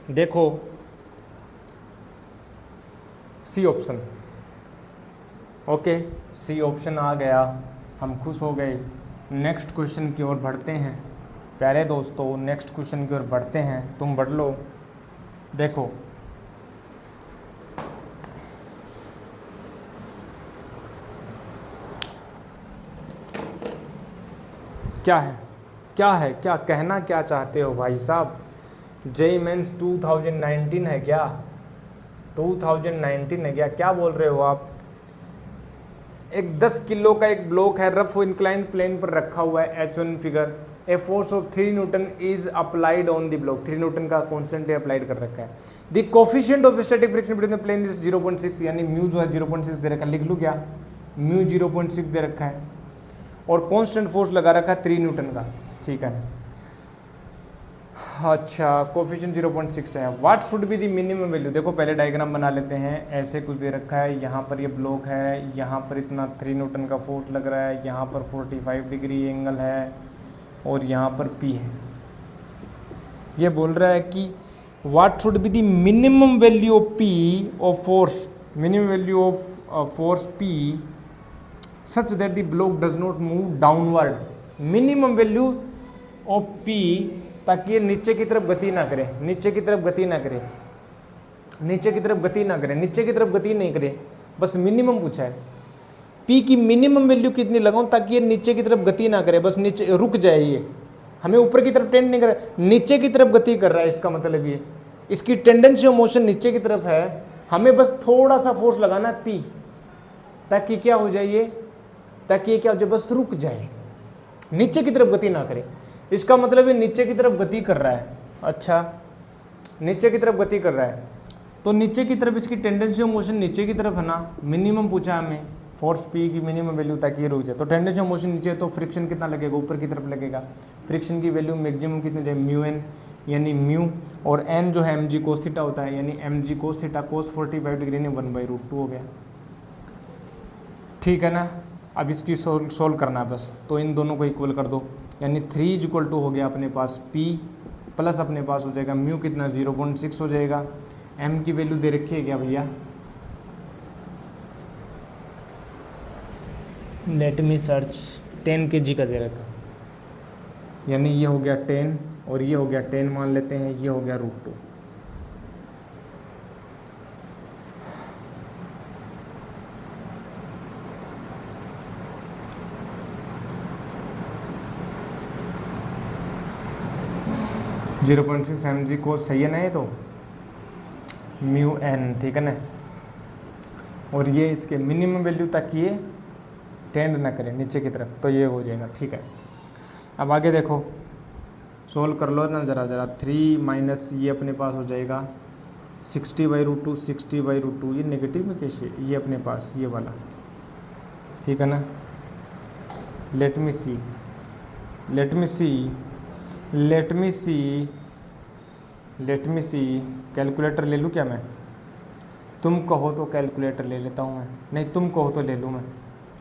देखो C option. Okay, C option आ गया, हम खुश हो गए। नेक्स्ट क्वेश्चन की ओर बढ़ते हैं प्यारे दोस्तों, नेक्स्ट क्वेश्चन की ओर बढ़ते हैं, तुम बढ़ लो। देखो क्या है, क्या कहना क्या चाहते हो भाई साहब। जेईई मेंस 2019 है क्या, 2019 है क्या बोल रहे हो आप। एक 10 किलो का एक ब्लॉक है, रफ इंक्लाइंड प्लेन पर रखा हुआ है, H1 figure, a force of 3 newton is applied on the block, 3 newton का कॉन्स्टेंट अप्लाइड कर रखा है। The coefficient of static friction between the plane is 0.6, यानी म्यू जो है 0.6 दे रखा है, लिख लूँ क्या, म्यू 0.6 दे रखा है, और कांस्टेंट फोर्स लगा रखा है 3 न्यूटन का, ठीक है। अच्छा, कोफिशिएंट 0.6 है। What should be the minimum value, देखो पहले डायग्राम बना लेते हैं। ऐसे कुछ दे रखा है, यहाँ पर ये ब्लॉक है, यहाँ पर इतना 3 न्यूटन का फोर्स लग रहा है, यहाँ पर 45 डिग्री एंगल है, और यहाँ पर P है। ये बोल रहा है कि what should be the minimum value of P of force, minimum value of force P such that the block does not move downward, minimum value of P, ताकि ये नीचे की तरफ गति ना करे, नीचे की तरफ गति ना करे, नीचे की तरफ गति ना करे, नीचे की तरफ गति नहीं करे, बस मिनिमम पूछा है। P की मिनिमम वैल्यू कितनी लगाऊं ताकि ये नीचे की तरफ गति ना करे, बस नीचे रुक जाए, ये हमें ऊपर की तरफ टेंड नहीं कर रहा, नीचे की तरफ गति कर रहा है, इसका मतलब ये इसकी टेंडेंसी ऑफ मोशन नीचे की तरफ है। हमें बस थोड़ा सा फोर्स लगाना है P, ताकि क्या हो जाए, ये ताकि ये क्या हो जाए, बस रुक जाए, नीचे की तरफ गति ना करे। इसका मतलब ये नीचे की तरफ गति कर रहा है। अच्छा, नीचे की तरफ गति कर रहा है, तो नीचे की तरफ इसकी टेंडेंसी ऑफ मोशन नीचे की तरफ है ना, मिनिमम पूछा हमें फोर्स P की मिनिमम वैल्यू ताकि ये रुक जाए। तो टेंडेंसी ऑफ मोशन नीचे है, तो फ्रिक्शन कितना लगेगा, ऊपर की तरफ लगेगा। फ्रिक्शन की वैल्यू मैक्सिमम कितनी जाए, μn, यानी म्यू, और एन जो है mg कोस थीटा होता है, यानी mg cos theta cos 45 degree यानी 1/√2 हो गया। ठीक है ना। अब इसकी सोल्व करना है बस, तो इन दोनों को इक्वल कर दो, यानी 3 = हो गया अपने पास p प्लस अपने पास हो जाएगा म्यू कितना 0.6 हो जाएगा। m की वैल्यू दे रखी है क्या भैया, लेट मी सर्च, 10 kg का दे रखा, यानी ये हो गया 10 और ये हो गया 10 मान लेते हैं, ये हो गया √2। 0.6 mg को सही है ना, ये तो म्यू एन, ठीक है ना। और ये इसके मिनिमम वैल्यू तक ये टेंड ना करें नीचे की तरफ, तो ये हो जाएगा। ठीक है, अब आगे देखो, सोल्व कर लो ना ज़रा 3 माइनस ये अपने पास हो जाएगा 60/√2, 60/√2, ये नेगेटिव में कैसे, ये अपने पास ये वाला, ठीक है ना। लेट मी सी कैलकुलेटर ले लूँ क्या मैं, तुम कहो तो कैलकुलेटर ले लेता हूँ मैं, नहीं तुम कहो तो ले लूँ मैं,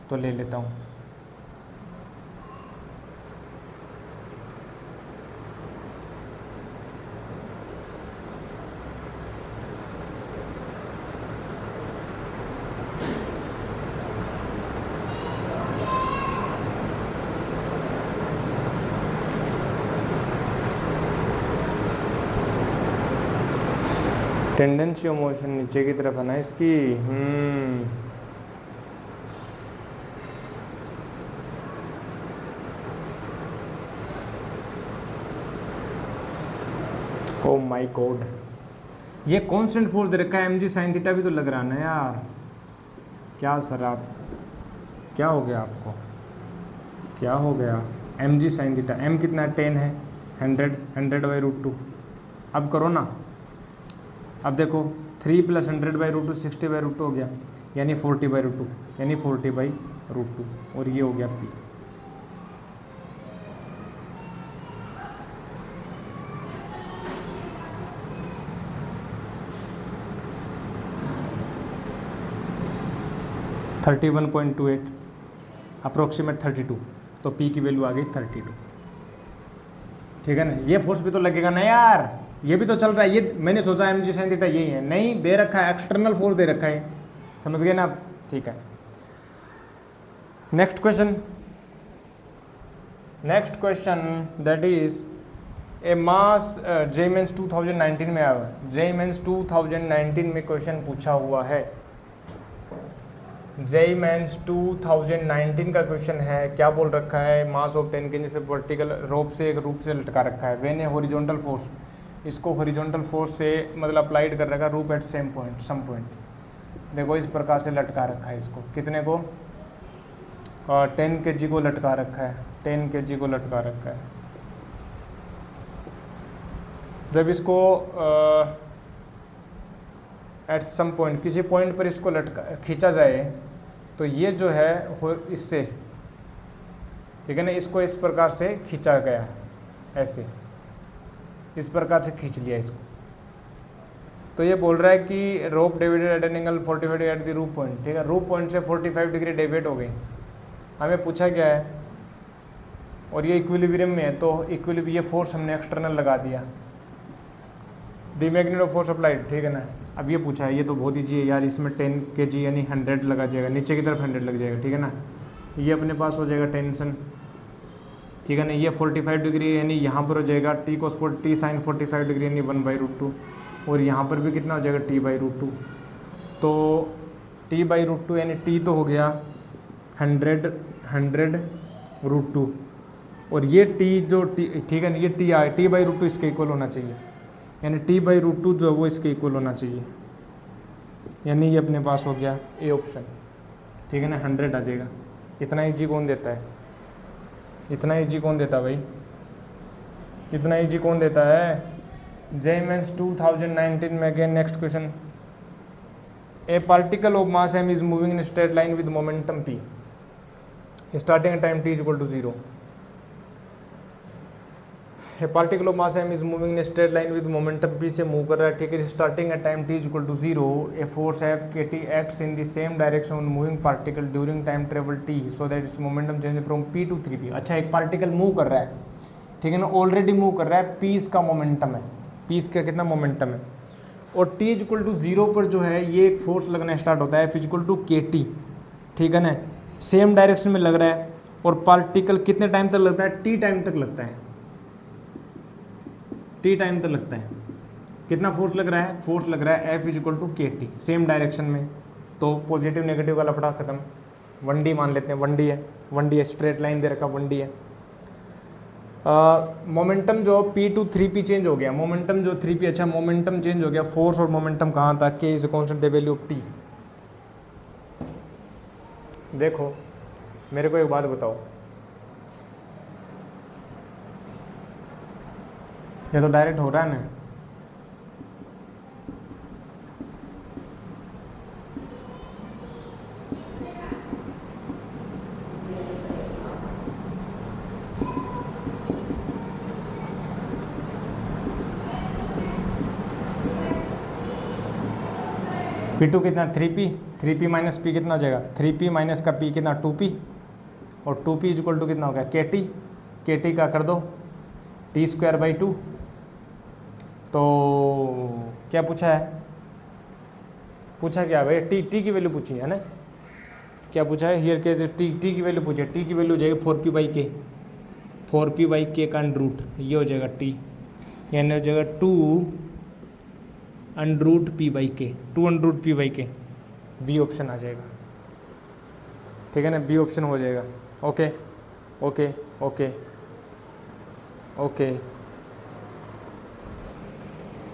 तो ले लेता हूँ। टेंडेंसी ऑफ मोशन नीचे की तरफ है ना इसकी। ओ माय गॉड, ये कांस्टेंट फोर्स दे रखा है mg sin थीटा भी तो लग रहा है ना यार। क्या सर आप, क्या हो गया आपको, क्या हो गया। mg sin थीटा, m कितना 10 है, 100/√2। अब करो ना, अब देखो 3 + 100/√2 60/√2 हो गया, यानी 40/√2, यानी 40/√2, और ये हो गया p। (31.28) अप्रोक्सीमेट 32, तो p की वैल्यू आ गई 32। ठीक है ना, ये फोर्स भी तो लगेगा ना यार, ये भी तो चल रहा है। ये मैंने सोचा mg sin थीटा यही है, नहीं दे रखा है, एक्सटर्नल फोर्स दे रखा है, समझ गए ना आप। ठीक है, next question that is a mass JEE mains 2019 में आया हुआ है। JEE मेंस 2019 में क्वेश्चन पूछा हुआ है, JEE मेंस 2019 का क्वेश्चन है। क्या बोल रखा है, मास ऑफ 10 kg से वर्टिकल रोप से एक रूप से लटका रखा है, वेन ए हॉरिजॉन्टल फोर्स, इसको हॉरिजॉन्टल फोर्स से मतलब अप्लाइड कर रखा है, रूप एट सम पॉइंट। देखो इस प्रकार से लटका रखा है इसको, कितने को 10 kg को लटका रखा है, 10 kg को लटका रखा है। जब इसको एट सम पॉइंट, किसी पॉइंट पर इसको लटका खींचा जाए, तो ये जो है इससे, ठीक है ना, इसको इस प्रकार से खींचा गया, ऐसे इस प्रकार से खींच लिया इसको। तो ये बोल रहा है कि rope deviated at an angle 45 at the rope point, ठीक है, रूप पॉइंट से 45 डिग्री डेविएट हो गई। हमें पूछा गया है, और ये इक्विलिब्रियम में है, तो इक्विलिब्रियम ये फोर्स हमने एक्सटर्नल लगा दिया, the magnitude of force applied, ठीक है ना। अब ये पूछा है, ये तो बहुत ईजी है यार, इसमें 10 kg यानी 100 लगा जाएगा, नीचे की तरफ 100 लग जाएगा, ठीक है ना। ये अपने पास हो जाएगा टेंशन, ठीक है ना। ये 45 डिग्री यानी यहाँ पर हो जाएगा t cos t sin 45 degree यानी 1/√2, और यहाँ पर भी कितना हो जाएगा t/√2। तो t/√2 यानी t तो हो गया 100/√2, और ये t जो t, ठीक है ना, ये t/√2 इसके इक्वल होना चाहिए, यानी t/√2 जो है वो इसके इक्वल होना चाहिए, यानी ये अपने पास हो गया ए ऑप्शन, ठीक है ना। 100 आ जाएगा। इतना ईजी कौन देता है, इतना ईजी कौन देता है भाई, इतना ईजी कौन देता है। JEE मेंस 2019 में again next question, a particle of mass m is moving in straight line with momentum p, starting time t = 0। A particle of mass m is moving in straight line with momentum p से move कर रहा है, ठीक है। Starting at time t is equal to 0, a force f kt acts in the same direction on moving particle during time travel t so that its momentum change from p to 3p। अच्छा, एक particle move कर रहा है, ठीक है ना, already move कर रहा है, p इसका मोमेंटम है, p इसका कितना मोमेंटम है, और t इज इक्वल टू 0 पर जो है ये एक फोर्स लगना स्टार्ट होता है, f is equal to kt, ठीक है ना, सेम डायरेक्शन में लग रहा है, और पार्टिकल कितने टाइम तक लगता है, t टाइम तक लगता है, t टाइम तक लगता है। कितना फोर्स लग रहा है, फोर्स लग रहा है f इज इक्वल टू के टी, सेम डायरेक्शन में, तो पॉजिटिव नेगेटिव वाला फटा खत्म, 1D मान लेते हैं, 1D है, 1D है, स्ट्रेट लाइन दे रखा 1D है। मोमेंटम जो p टू 3p चेंज हो गया, मोमेंटम जो 3p, अच्छा मोमेंटम चेंज हो गया, फोर्स और मोमेंटम कहाँ था, k is constant the value of t। देखो मेरे को एक बात बताओ, ये तो डायरेक्ट हो रहा है ना, P2 कितना 3p, 3p माइनस p कितना हो जाएगा, 3p माइनस का p कितना 2p, और 2p इज इक्वल टू कितना हो गया kt, kt का कर दो t स्क्वायर बाई 2। तो क्या पूछा है, पूछा क्या भाई, t की वैल्यू पूछी है ना, क्या पूछा है हियर के t की वैल्यू पूछी है, t की वैल्यू हो जाएगी 4p by k, 4p by k का अंडरूट, ये हो जाएगा t, यानी हो जाएगा 2 under root p by k, 2 under root p by k, B option आ जाएगा, ठीक है ना, बी ऑप्शन हो जाएगा। ओके ओके ओके ओके,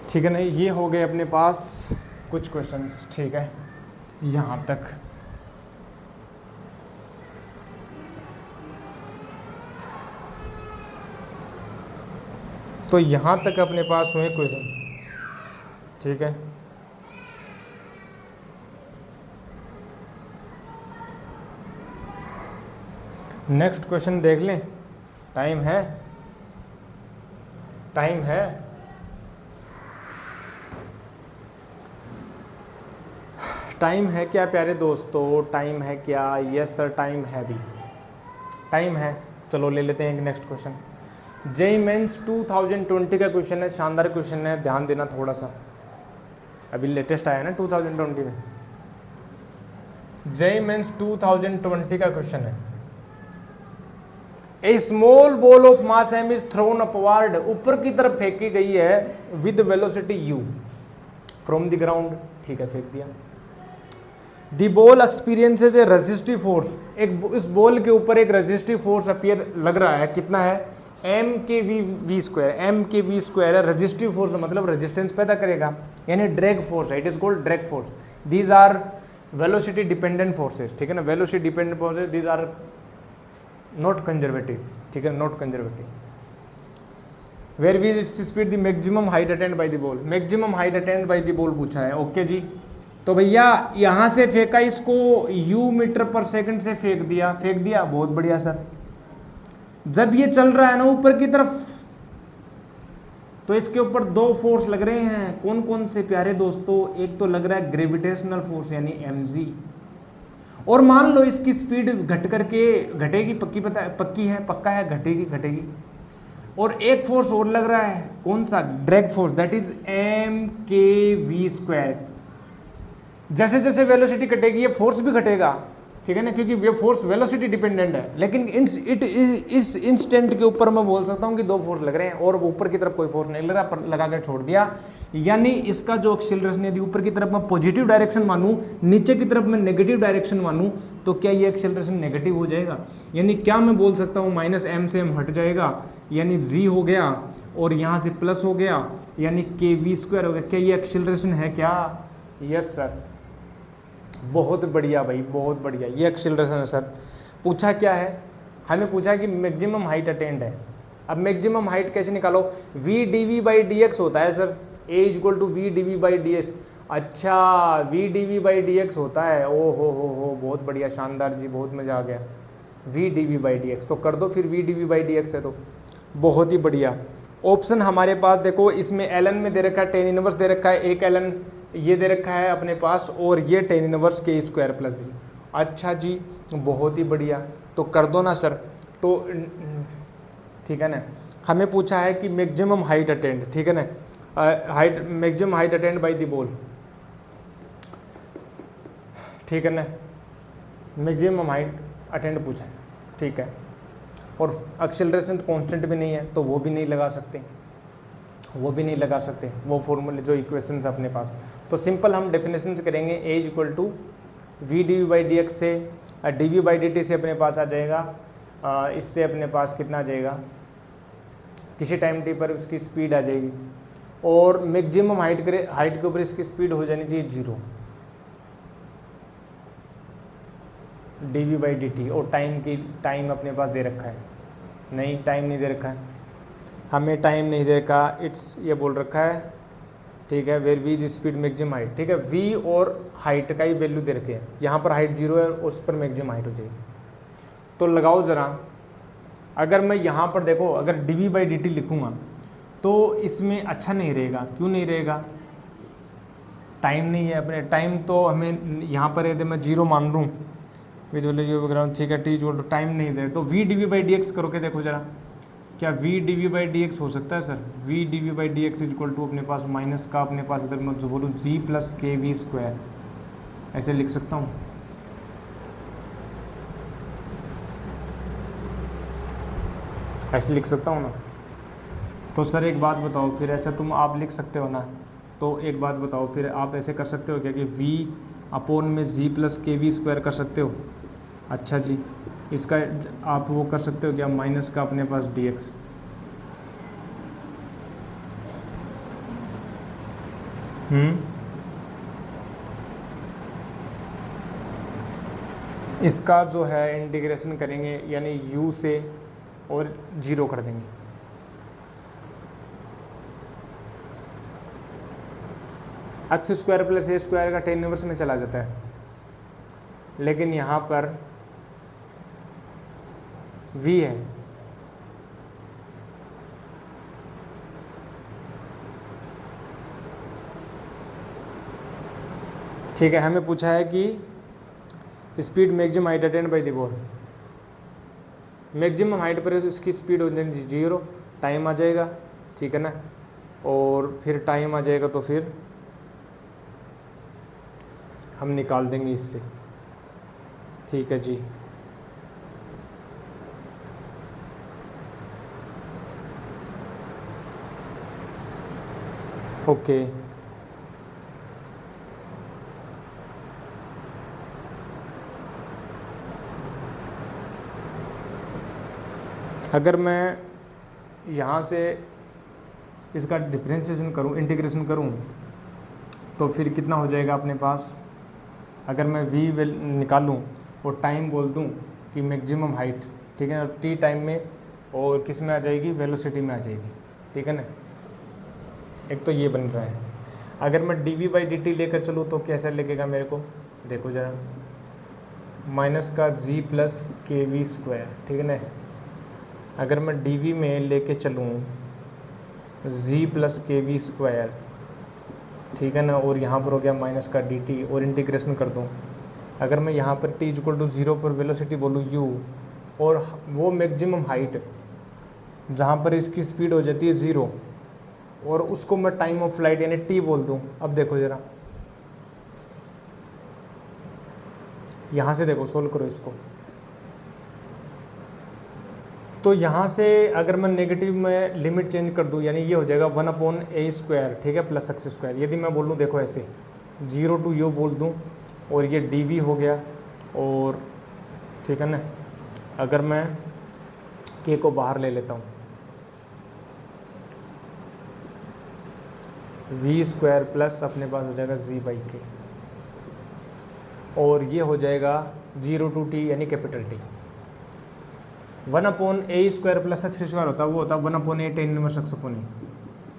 ठीक है ना, ये हो गए अपने पास कुछ क्वेश्चंस, ठीक है, यहाँ तक। तो यहाँ तक अपने पास हुए क्वेश्चन, ठीक है। नेक्स्ट क्वेश्चन देख लें, टाइम है, टाइम है, टाइम है क्या प्यारे दोस्तों, टाइम है क्या, यस सर टाइम है भी, टाइम है। चलो ले लेते हैं एक नेक्स्ट क्वेश्चन, जेईई मेंस 2020 का क्वेश्चन है, शानदार क्वेश्चन है, ध्यान देना थोड़ा सा, अभी लेटेस्ट आया ना 2020 में, जेईई मेंस 2020 का क्वेश्चन है। A small ball of mass m is thrown upward, ऊपर की तरफ फेंकी गई है with velocity u from the ground, ठीक है, फेंक दिया। The ball experiences a resistive force, एक इस बॉल के ऊपर एक रेजिस्टिव फोर्स अपीयर लग रहा है, कितना है, m k v square, m k v square है, रेजिस्टिव फोर्स मतलब रेजिस्टेंस पैदा करेगा, यानी ड्रैग फोर्स है, it is called drag force. These are velocity dependent forces, ठीक है ना, velocity dependent forces, these are not conservative, ठीक है, not conservative. Where we its speed the maximum height attained by the ball, maximum height attained by the ball पूछा है, okay जी। तो भैया यहां से फेंका इसको u मीटर पर सेकंड से फेंक दिया, बहुत बढ़िया सर। जब ये चल रहा है ना ऊपर की तरफ, तो इसके ऊपर दो फोर्स लग रहे हैं, कौन कौन से प्यारे दोस्तों, एक तो लग रहा है ग्रेविटेशनल फोर्स यानी mg, और मान लो इसकी स्पीड घट करके घटेगी, पक्का है घटेगी, और एक फोर्स और लग रहा है, कौन सा, drag force, that is m k v square. जैसे जैसे वेलोसिटी घटेगी ये फोर्स भी घटेगा, ठीक है ना, क्योंकि ये फोर्स वेलोसिटी डिपेंडेंट है, लेकिन इस इंस्टेंट के ऊपर मैं बोल सकता हूँ कि दो फोर्स लग रहे हैं, और ऊपर की तरफ कोई फोर्स नहीं लग रहा, पर लगा कर छोड़ दिया, यानी इसका जो एक्सेलरेशन यदि ऊपर की तरफ मैं पॉजिटिव डायरेक्शन मानूं, नीचे की तरफ मैं नेगेटिव डायरेक्शन मानूं, तो क्या ये एक्सेलरेशन नेगेटिव हो जाएगा, यानी क्या मैं बोल सकता हूँ माइनस एम से एम हट जाएगा, यानी जी हो गया, और यहाँ से प्लस हो गया, यानी के वी स्क्वायर हो गया। क्या ये एक्सेलरेशन है क्या, यस सर, बहुत बढ़िया भाई, बहुत बढ़िया, ये एक्सेलरेशन है सर। पूछा क्या है, हमें पूछा कि मैक्सिमम हाइट अटेंड है। अब मैक्सिमम हाइट कैसे निकालो, v dv बाई dx होता है sir, a equal to v d v by d x. अच्छा v dv बाई dx होता है, ओ हो, बहुत बढ़िया, शानदार जी, बहुत मज़ा आ गया। v dv बाई dx तो कर दो फिर, v dv बाई dx है तो बहुत ही बढ़िया। ऑप्शन हमारे पास देखो, इसमें ln में दे रखा है टेन इनवर्स दे रखा है, एक ln ये दे रखा है अपने पास, और ये टेन इनवर्स के स्क्वायर प्लस जी। अच्छा जी, बहुत ही बढ़िया, तो कर दो ना सर। तो ठीक है ना, हमें पूछा है कि मैक्सिमम हाइट अटेंड, ठीक है ना, height maximum height attained by the ball, ठीक है ना, मैक्सिमम हाइट अटेंड पूछा है, ठीक है। और एक्सेलरेशन कांस्टेंट भी नहीं है तो वो भी नहीं लगा सकते, वो भी नहीं लगा सकते, वो फॉर्मूले जो इक्वेशंस अपने पास। तो सिंपल हम डेफिनेशन करेंगे, a is equal to v d v by d x से, d v by d t से अपने पास आ जाएगा, इससे अपने पास कितना आ जाएगा, किसी टाइम टी पर उसकी स्पीड आ जाएगी, और मैक्सिमम हाइट के ऊपर इसकी स्पीड हो जानी चाहिए 0 d v by d t. और टाइम अपने पास दे रखा है, नहीं टाइम नहीं दे रखा है, हमें टाइम नहीं दे रखा, इट्स ये बोल रखा है, ठीक है, where v is speed maximum height, ठीक है, वी और हाइट का ही वैल्यू दे रखे हैं, यहाँ पर हाइट 0 है, उस पर मैक्सिमम हाइट हो जाएगी। तो लगाओ ज़रा, अगर मैं यहाँ पर देखो, अगर d v by d t लिखूँगा तो इसमें अच्छा नहीं रहेगा, क्यों नहीं रहेगा, टाइम नहीं है अपने, टाइम तो हमें यहाँ पर यदि मैं 0 मान लूँ विद बैकग्राउंड, ठीक है, टी इक्वल टू टाइम नहीं दे, तो v d v by d x करो के देखो जरा, क्या v d v by d x हो सकता है sir, v d v by d x is equal to अपने पास माइनस का अपने पास इधर मैं जो बोलूँ जी प्लस के वी स्क्वायर, ऐसे लिख सकता हूँ, ऐसे लिख सकता हूँ ना। तो सर एक बात बताओ, फिर ऐसा तुम आप लिख सकते हो ना, तो एक बात बताओ, फिर आप ऐसे कर सकते हो क्या कि v अपोन में जी प्लस के वी स्क्वायर कर सकते हो। अच्छा जी, इसका आप वो कर सकते हो क्या, माइनस का अपने पास डी एक्स, इसका जो है इंटीग्रेशन करेंगे, यानी u से और 0 कर देंगे, एक्स स्क्वायर प्लस ए स्क्वायर का टेन इनवर्स में चला जाता है, लेकिन यहाँ पर v है, ठीक है, हमें पूछा है कि speed maximum height attained by the ball, maximum height पर इसकी स्पीड हो जाएगी 0, टाइम आ जाएगा, ठीक है ना, और फिर टाइम आ जाएगा तो फिर हम निकाल देंगे इससे, ठीक है जी। ओके, अगर मैं यहाँ से इसका डिफरेंशिएशन करूँ, इंटीग्रेशन करूँ, तो फिर कितना हो जाएगा अपने पास, अगर मैं v निकालूँ और टाइम बोल दूँ कि मैक्सिमम हाइट, ठीक है ना, t टाइम में और किस में आ जाएगी, वेलोसिटी में आ जाएगी, ठीक है ना, एक तो ये बन रहा है। अगर मैं d v by d t लेकर चलूँ तो कैसा लगेगा मेरे को, देखो ज़रा, माइनस का जी प्लस के वी स्क्वायर, ठीक है ना, अगर मैं डी वी में लेके चलूँ जी प्लस के वी स्क्वायर, ठीक है ना, और यहाँ पर हो गया माइनस का डी टी, और इंटीग्रेशन कर दूँ, अगर मैं यहाँ पर t इक्वल टू 0 पर वेलोसिटी बोलूँ u, और वो मैक्सिमम हाइट जहाँ पर इसकी स्पीड हो जाती है 0, और उसको मैं टाइम ऑफ फ्लाइट यानी t बोल दूँ। अब देखो ज़रा, यहाँ से देखो, सोल्व करो इसको, तो यहाँ से अगर मैं नेगेटिव में लिमिट चेंज कर दूँ, यानी ये हो जाएगा 1/a स्क्वायर, ठीक है, प्लस x स्क्वायर। यदि मैं बोल दूँ देखो ऐसे 0 to u बोल दूँ, और ये dv हो गया, और ठीक है ना, अगर मैं k को बाहर ले लेता हूँ, v स्क्वायर प्लस अपने पास हो जाएगा g बाई k, और ये हो जाएगा 0 to t यानी capital T। 1/a square plus x square होता है, वो होता है 1/a ten inverse x upon a,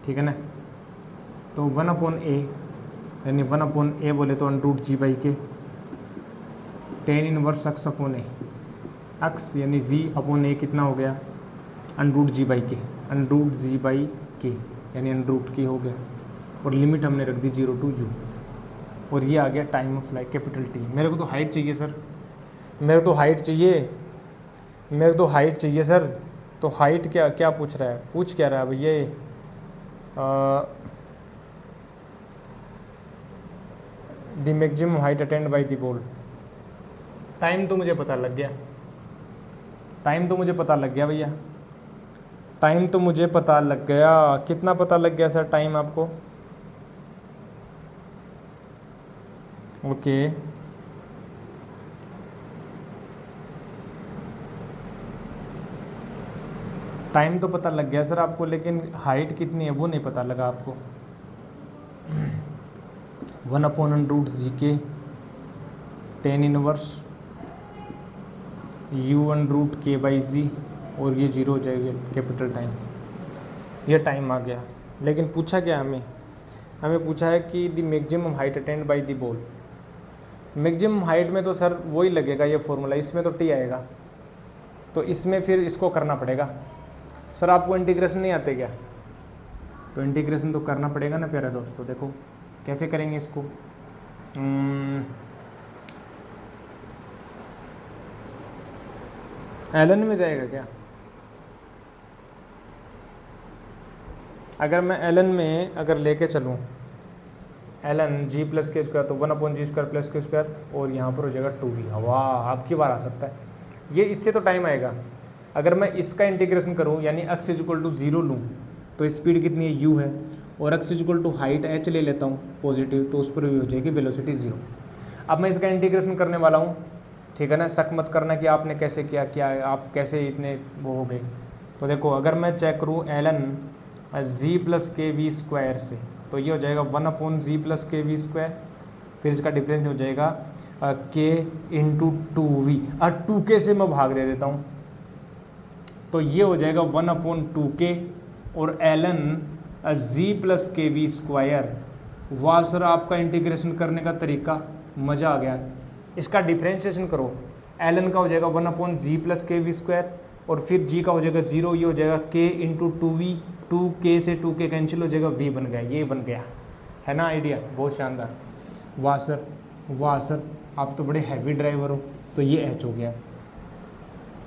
ठीक है ना, तो 1/a यानी 1/a बोले तो √g by k, tan inverse x upon a, x यानी v अपॉन a कितना हो गया, √g by k, under root g by k, यानी अंडर रूट के हो गया, और लिमिट हमने रख दी 0 to u, और ये आ गया time of flight capital T. मेरे को तो हाइट चाहिए सर, मेरे को तो हाइट चाहिए, मेरे को तो हाइट चाहिए सर। तो हाइट क्या क्या पूछ रहा है, पूछ क्या रहा है भैया ये, the maximum height attend by the ball. Time तो मुझे पता लग गया, टाइम तो मुझे पता लग गया भैया, टाइम तो मुझे पता लग गया। कितना पता लग गया सर टाइम आपको? ओके, टाइम तो पता लग गया सर आपको, लेकिन हाइट कितनी है वो नहीं पता लगा आपको। 1/√g tan इनवर्स u1√k/g, और ये 0 हो जाएगा कैपिटल टाइम। ये टाइम आ गया, लेकिन पूछा क्या हमें? हमें पूछा है कि the maximum height attained by the ball. Maximum height में तो सर वही लगेगा ये फॉर्मूला, इसमें तो टी आएगा, तो इसमें फिर इसको करना पड़ेगा। सर आपको इंटीग्रेशन नहीं आते क्या? तो इंटीग्रेशन तो करना पड़ेगा ना प्यारे दोस्तों। देखो कैसे करेंगे इसको, एलन में जाएगा क्या? अगर मैं एलन में अगर लेके चलूँ, एलन जी प्लस के स्क्वायर, तो 1/g² प्लस के स्क्वायर, और यहाँ पर हो जाएगा 2v। वाह, आपकी बार आ सकता है ये, इससे तो टाइम आएगा। अगर मैं इसका इंटीग्रेशन करूँ, यानी x = 0 लूँ, तो स्पीड कितनी है u है, और x = हाइट h ले लेता हूँ पॉजिटिव, तो उस पर भी हो जाएगी वेलोसिटी 0। अब मैं इसका इंटीग्रेशन करने वाला हूँ, ठीक है ना। शक मत करना कि आपने कैसे किया, क्या आप कैसे इतने वो हो गए। तो देखो अगर मैं चेक करूँ एलन जी प्लस के वी स्क्वायर से, तो ये हो जाएगा 1/g प्लस के वी स्क्वायर, फिर इसका डिफरेंस हो जाएगा k × 2v, और 2k से मैं भाग दे देता हूँ, तो ये हो जाएगा 1/2k, और एलन जी प्लस के वी स्क्वायर। वाह सर, आपका इंटीग्रेशन करने का तरीका मज़ा आ गया। इसका डिफ्रेंशिएशन करो, एलन का हो जाएगा 1/g प्लस के वी स्क्वायर, और फिर g का हो जाएगा 0, ये हो जाएगा k × 2v, 2k से 2k कैंसिल हो जाएगा, v बन गया, ये बन गया, है ना आइडिया? बहुत शानदार। वाह सर, वाह सर, आप तो बड़े हैवी ड्राइवर हो। तो ये h हो गया,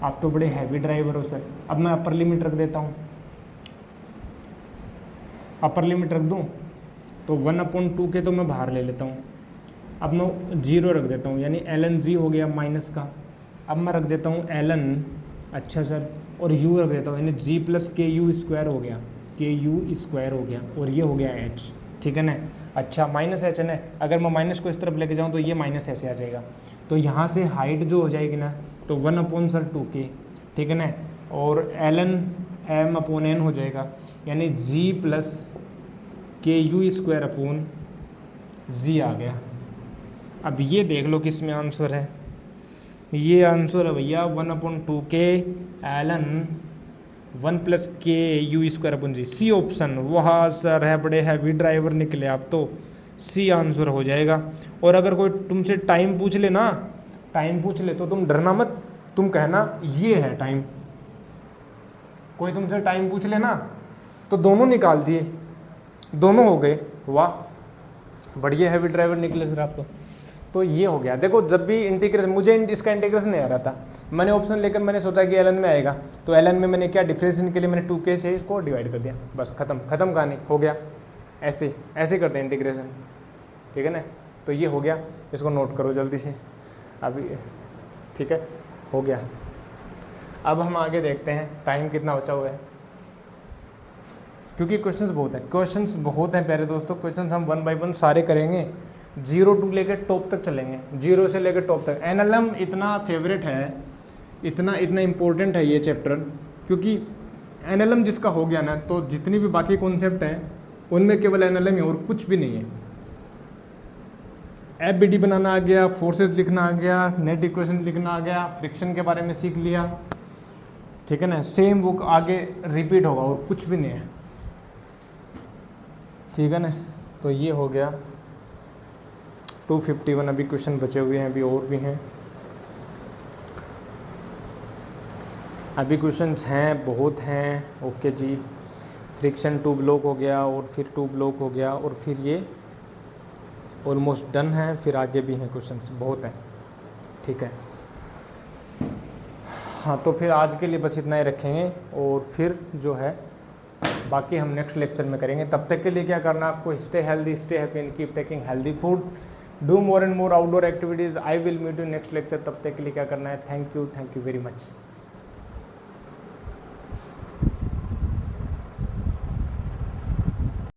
आप तो बड़े हैवी ड्राइवर हो सर। अब मैं अपर लिमिट रख देता हूँ, अपर लिमिट रख दूँ, तो 1/2k तो मैं बाहर ले लेता हूँ। अब मैं 0 रख देता हूँ, यानी एलन जी हो गया माइनस का। अब मैं रख देता हूँ एलन, अच्छा सर, और u रख देता हूँ, यानी g प्लस के यू स्क्वायर हो गया, के यू स्क्वायर हो गया, और ये हो गया h, ठीक है ना। अच्छा माइनस h है ना, अगर मैं माइनस को इस तरफ लेके जाऊँ तो ये माइनस ऐसे आ जाएगा। तो यहाँ से हाइट जो हो जाएगी ना, तो 1/2k, ठीक है ना, और एलन m/n हो जाएगा, यानी g प्लस के यू स्क्वायर अपॉन जी आ गया। अब ये देख लो किस में आंसर है, ये आंसर है भैया 1/2k l n 1 + k/u²/g, C option. वाह सर, है बड़े हैवी ड्राइवर निकले आप तो, सी आंसर हो जाएगा। और अगर कोई तुमसे टाइम पूछ ले ना, टाइम पूछ ले तो तुम डरना मत, तुम कहना ये है टाइम। कोई तुमसे टाइम पूछ ले ना, तो दोनों निकाल दिए, दोनों हो गए। वाह, बढ़िया हैवी ड्राइवर निकले सर आप तो ये हो गया। देखो जब भी इंटीग्रेशन, मुझे इसका इंटीग्रेशन नहीं आ रहा था, मैंने ऑप्शन लेकर मैंने सोचा कि एलन में आएगा, तो एलन में मैंने क्या डिफरेंशिएशन के लिए मैंने 2k से इसको डिवाइड कर दिया, बस खत्म कहानी, हो गया। ऐसे ऐसे करते हैं इंटीग्रेशन, ठीक है ना। तो ये हो गया, इसको नोट करो जल्दी से अभी, ठीक है, हो गया। अब हम आगे देखते हैं टाइम कितना बचा हुआ है, क्योंकि क्वेश्चंस बहुत हैं प्यारे दोस्तों। क्वेश्चंस हम 1 by 1 सारे करेंगे, 0 to लेकर टॉप तक चलेंगे, 0 से लेकर टॉप तक। एनएलएम इतना फेवरेट है, इतना इम्पोर्टेंट है ये चैप्टर, क्योंकि एनएलएम जिसका हो गया ना, तो जितनी भी बाकी कॉन्सेप्ट हैं उनमें केवल एनएलएम ही, और कुछ भी नहीं है। एफबीडी बनाना आ गया, फोर्सेस लिखना आ गया, नेट इक्वेशन लिखना आ गया, फ्रिक्शन के बारे में सीख लिया, ठीक है ना। सेम वो आगे रिपीट होगा, और कुछ भी नहीं है, ठीक है ना। तो ये हो गया 251। अभी क्वेश्चन बचे हुए हैं, अभी और भी हैं, अभी क्वेश्चंस हैं, बहुत हैं। ओके जी। फ्रिक्शन टू ब्लॉक हो गया और फिर टू ब्लॉक हो गया और फिर ये ऑलमोस्ट डन है। फिर आगे भी हैं क्वेश्चंस, बहुत हैं, ठीक है। हाँ तो फिर आज के लिए बस इतना ही रखेंगे और फिर जो है बाकी हम नेक्स्ट लेक्चर में करेंगे। तब तक के लिए क्या करना है आपको, stay healthy, stay happy and keep taking healthy food, do more and more outdoor activities. I will meet you next lecture. तब तक के लिए क्या करना है, थैंक यू वेरी मच।